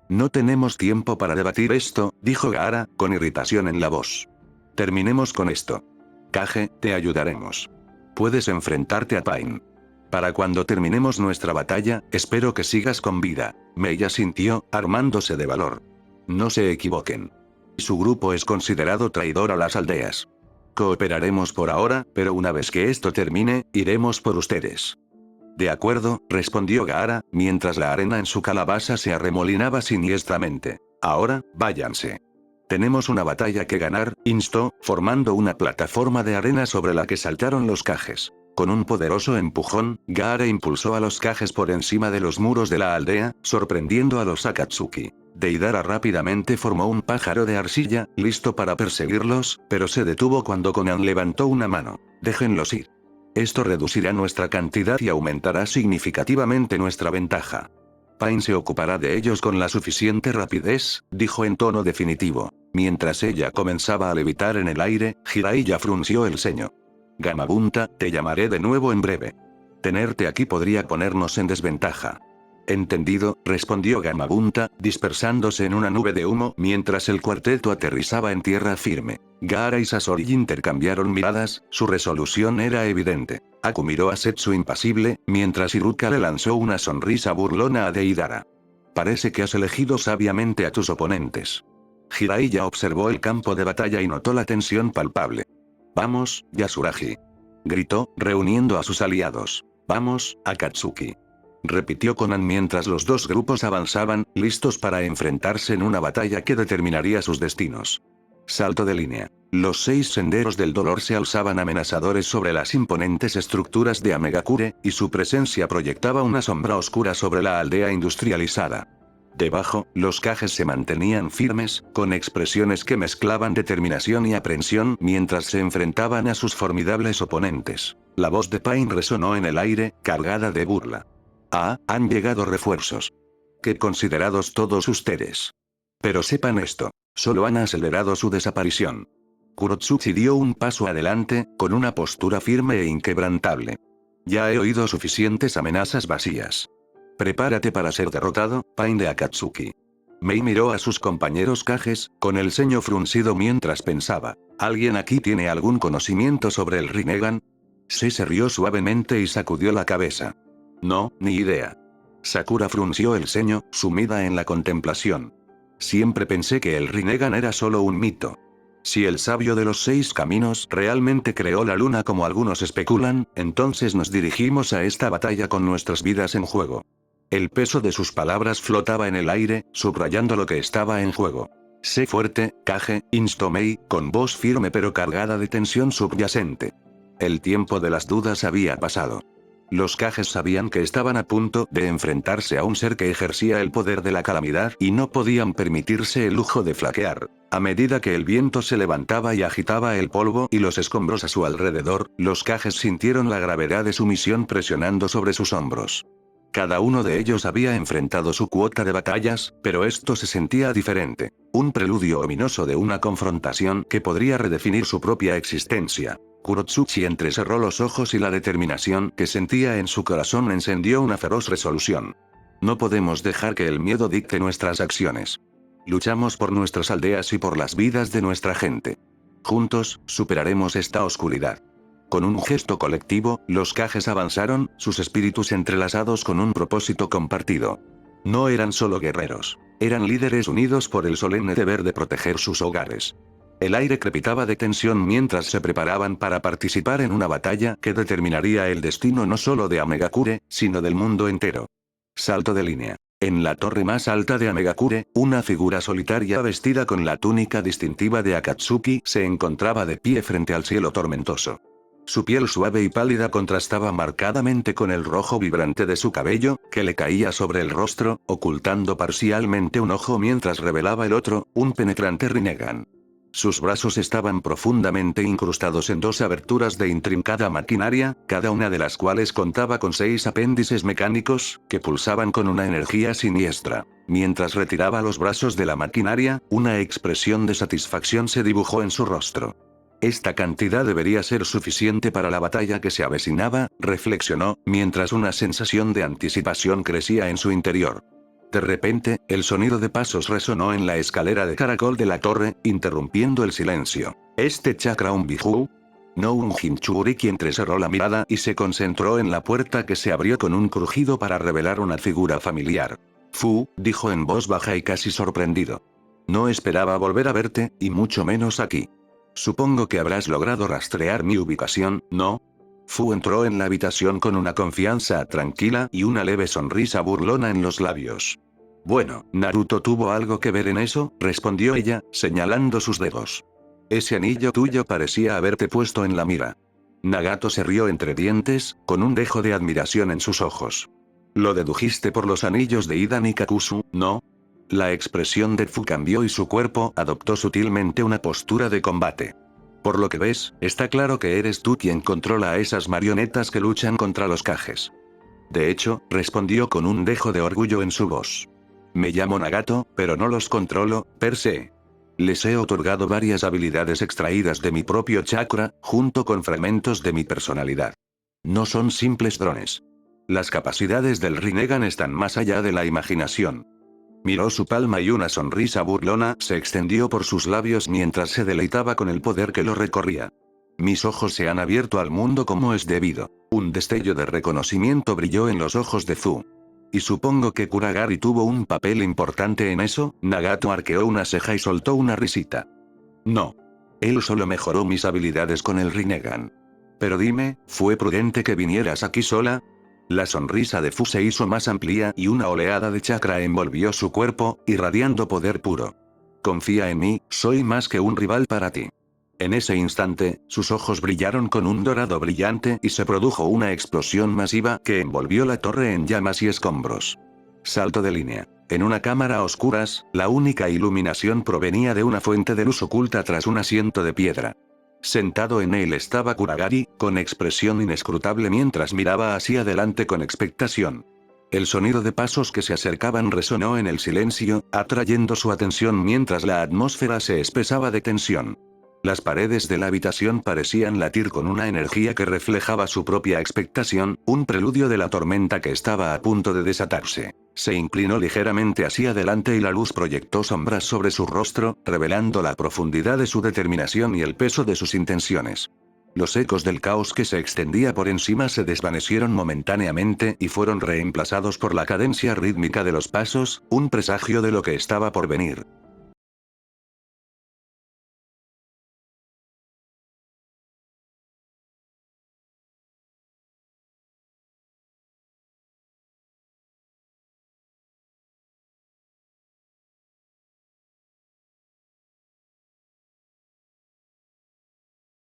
No tenemos tiempo para debatir esto, dijo Gaara, con irritación en la voz. Terminemos con esto. Kage, te ayudaremos. Puedes enfrentarte a Pain. Para cuando terminemos nuestra batalla, espero que sigas con vida. Mei asintió, armándose de valor. No se equivoquen. Su grupo es considerado traidor a las aldeas. Cooperaremos por ahora, pero una vez que esto termine, iremos por ustedes. De acuerdo, respondió Gaara, mientras la arena en su calabaza se arremolinaba siniestramente. Ahora, váyanse. Tenemos una batalla que ganar, instó, formando una plataforma de arena sobre la que saltaron los cajes. Con un poderoso empujón, Gaara impulsó a los cajes por encima de los muros de la aldea, sorprendiendo a los Akatsuki. Deidara rápidamente formó un pájaro de arcilla, listo para perseguirlos, pero se detuvo cuando Conan levantó una mano. Déjenlos ir. Esto reducirá nuestra cantidad y aumentará significativamente nuestra ventaja. Pain se ocupará de ellos con la suficiente rapidez, dijo en tono definitivo. Mientras ella comenzaba a levitar en el aire, Jiraiya frunció el ceño. Gamabunta, te llamaré de nuevo en breve. Tenerte aquí podría ponernos en desventaja. Entendido, respondió Gamabunta, dispersándose en una nube de humo mientras el cuarteto aterrizaba en tierra firme. Gaara y Sasori intercambiaron miradas, su resolución era evidente. Aku miró a Setsu impasible, mientras Iruka le lanzó una sonrisa burlona a Deidara. Parece que has elegido sabiamente a tus oponentes. Jiraiya observó el campo de batalla y notó la tensión palpable. Vamos, Yasuragi. Gritó, reuniendo a sus aliados. Vamos, Akatsuki. Repitió Conan mientras los dos grupos avanzaban, listos para enfrentarse en una batalla que determinaría sus destinos. Salto de línea. Los 6 senderos del dolor se alzaban amenazadores sobre las imponentes estructuras de Amegakure, y su presencia proyectaba una sombra oscura sobre la aldea industrializada. Debajo, los cajes se mantenían firmes, con expresiones que mezclaban determinación y aprensión mientras se enfrentaban a sus formidables oponentes. La voz de Pain resonó en el aire, cargada de burla. Ah, han llegado refuerzos. Qué considerados todos ustedes. Pero sepan esto, solo han acelerado su desaparición. Kurotsuchi dio un paso adelante, con una postura firme e inquebrantable. Ya he oído suficientes amenazas vacías. Prepárate para ser derrotado, Pain de Akatsuki. Mei miró a sus compañeros cajes, con el ceño fruncido mientras pensaba, ¿alguien aquí tiene algún conocimiento sobre el Rinnegan? Se rió suavemente y sacudió la cabeza. No, ni idea. Sakura frunció el ceño, sumida en la contemplación. Siempre pensé que el Rinnegan era solo un mito. Si el sabio de los 6 caminos realmente creó la luna como algunos especulan, entonces nos dirigimos a esta batalla con nuestras vidas en juego. El peso de sus palabras flotaba en el aire, subrayando lo que estaba en juego. Sé fuerte, Kage, instó Mei, con voz firme pero cargada de tensión subyacente. El tiempo de las dudas había pasado. Los Kages sabían que estaban a punto de enfrentarse a un ser que ejercía el poder de la calamidad y no podían permitirse el lujo de flaquear. A medida que el viento se levantaba y agitaba el polvo y los escombros a su alrededor, los Kages sintieron la gravedad de su misión presionando sobre sus hombros. Cada uno de ellos había enfrentado su cuota de batallas, pero esto se sentía diferente. Un preludio ominoso de una confrontación que podría redefinir su propia existencia. Kurotsuchi entrecerró los ojos y la determinación que sentía en su corazón encendió una feroz resolución. No podemos dejar que el miedo dicte nuestras acciones. Luchamos por nuestras aldeas y por las vidas de nuestra gente. Juntos, superaremos esta oscuridad. Con un gesto colectivo, los Kages avanzaron, sus espíritus entrelazados con un propósito compartido. No eran solo guerreros. Eran líderes unidos por el solemne deber de proteger sus hogares. El aire crepitaba de tensión mientras se preparaban para participar en una batalla que determinaría el destino no solo de Amegakure, sino del mundo entero. Salto de línea. En la torre más alta de Amegakure, una figura solitaria vestida con la túnica distintiva de Akatsuki se encontraba de pie frente al cielo tormentoso. Su piel suave y pálida contrastaba marcadamente con el rojo vibrante de su cabello, que le caía sobre el rostro, ocultando parcialmente un ojo mientras revelaba el otro, un penetrante Rinnegan. Sus brazos estaban profundamente incrustados en 2 aberturas de intrincada maquinaria, cada una de las cuales contaba con 6 apéndices mecánicos, que pulsaban con una energía siniestra. Mientras retiraba los brazos de la maquinaria, una expresión de satisfacción se dibujó en su rostro. Esta cantidad debería ser suficiente para la batalla que se avecinaba, reflexionó, mientras una sensación de anticipación crecía en su interior. De repente, el sonido de pasos resonó en la escalera de caracol de la torre, interrumpiendo el silencio. ¿Este chakra un biju? No un Jinchuriki entrecerró la mirada y se concentró en la puerta que se abrió con un crujido para revelar una figura familiar. Fu, dijo en voz baja y casi sorprendido. No esperaba volver a verte, y mucho menos aquí. Supongo que habrás logrado rastrear mi ubicación, ¿no? Fu entró en la habitación con una confianza tranquila y una leve sonrisa burlona en los labios. Bueno, Naruto tuvo algo que ver en eso, respondió ella, señalando sus dedos. Ese anillo tuyo parecía haberte puesto en la mira. Nagato se rió entre dientes, con un dejo de admiración en sus ojos. Lo dedujiste por los anillos de Idan y Kakuzu, ¿no? La expresión de Fu cambió y su cuerpo adoptó sutilmente una postura de combate. Por lo que ves, está claro que eres tú quien controla a esas marionetas que luchan contra los Kages. De hecho, respondió con un dejo de orgullo en su voz. Me llamo Nagato, pero no los controlo, per se. Les he otorgado varias habilidades extraídas de mi propio chakra, junto con fragmentos de mi personalidad. No son simples drones. Las capacidades del Rinnegan están más allá de la imaginación. Miró su palma y una sonrisa burlona se extendió por sus labios mientras se deleitaba con el poder que lo recorría. Mis ojos se han abierto al mundo como es debido. Un destello de reconocimiento brilló en los ojos de Zu. Y supongo que Kuragari tuvo un papel importante en eso. Nagato arqueó una ceja y soltó una risita. No. Él solo mejoró mis habilidades con el Rinnegan. Pero dime, ¿fue prudente que vinieras aquí sola? La sonrisa de Fu se hizo más amplia y una oleada de chakra envolvió su cuerpo, irradiando poder puro. Confía en mí, soy más que un rival para ti. En ese instante, sus ojos brillaron con un dorado brillante y se produjo una explosión masiva que envolvió la torre en llamas y escombros. Salto de línea. En una cámara a oscuras, la única iluminación provenía de una fuente de luz oculta tras un asiento de piedra. Sentado en él estaba Kuragari, con expresión inescrutable mientras miraba hacia adelante con expectación. El sonido de pasos que se acercaban resonó en el silencio, atrayendo su atención mientras la atmósfera se espesaba de tensión. Las paredes de la habitación parecían latir con una energía que reflejaba su propia expectación, un preludio de la tormenta que estaba a punto de desatarse. Se inclinó ligeramente hacia adelante y la luz proyectó sombras sobre su rostro, revelando la profundidad de su determinación y el peso de sus intenciones. Los ecos del caos que se extendía por encima se desvanecieron momentáneamente y fueron reemplazados por la cadencia rítmica de los pasos, un presagio de lo que estaba por venir.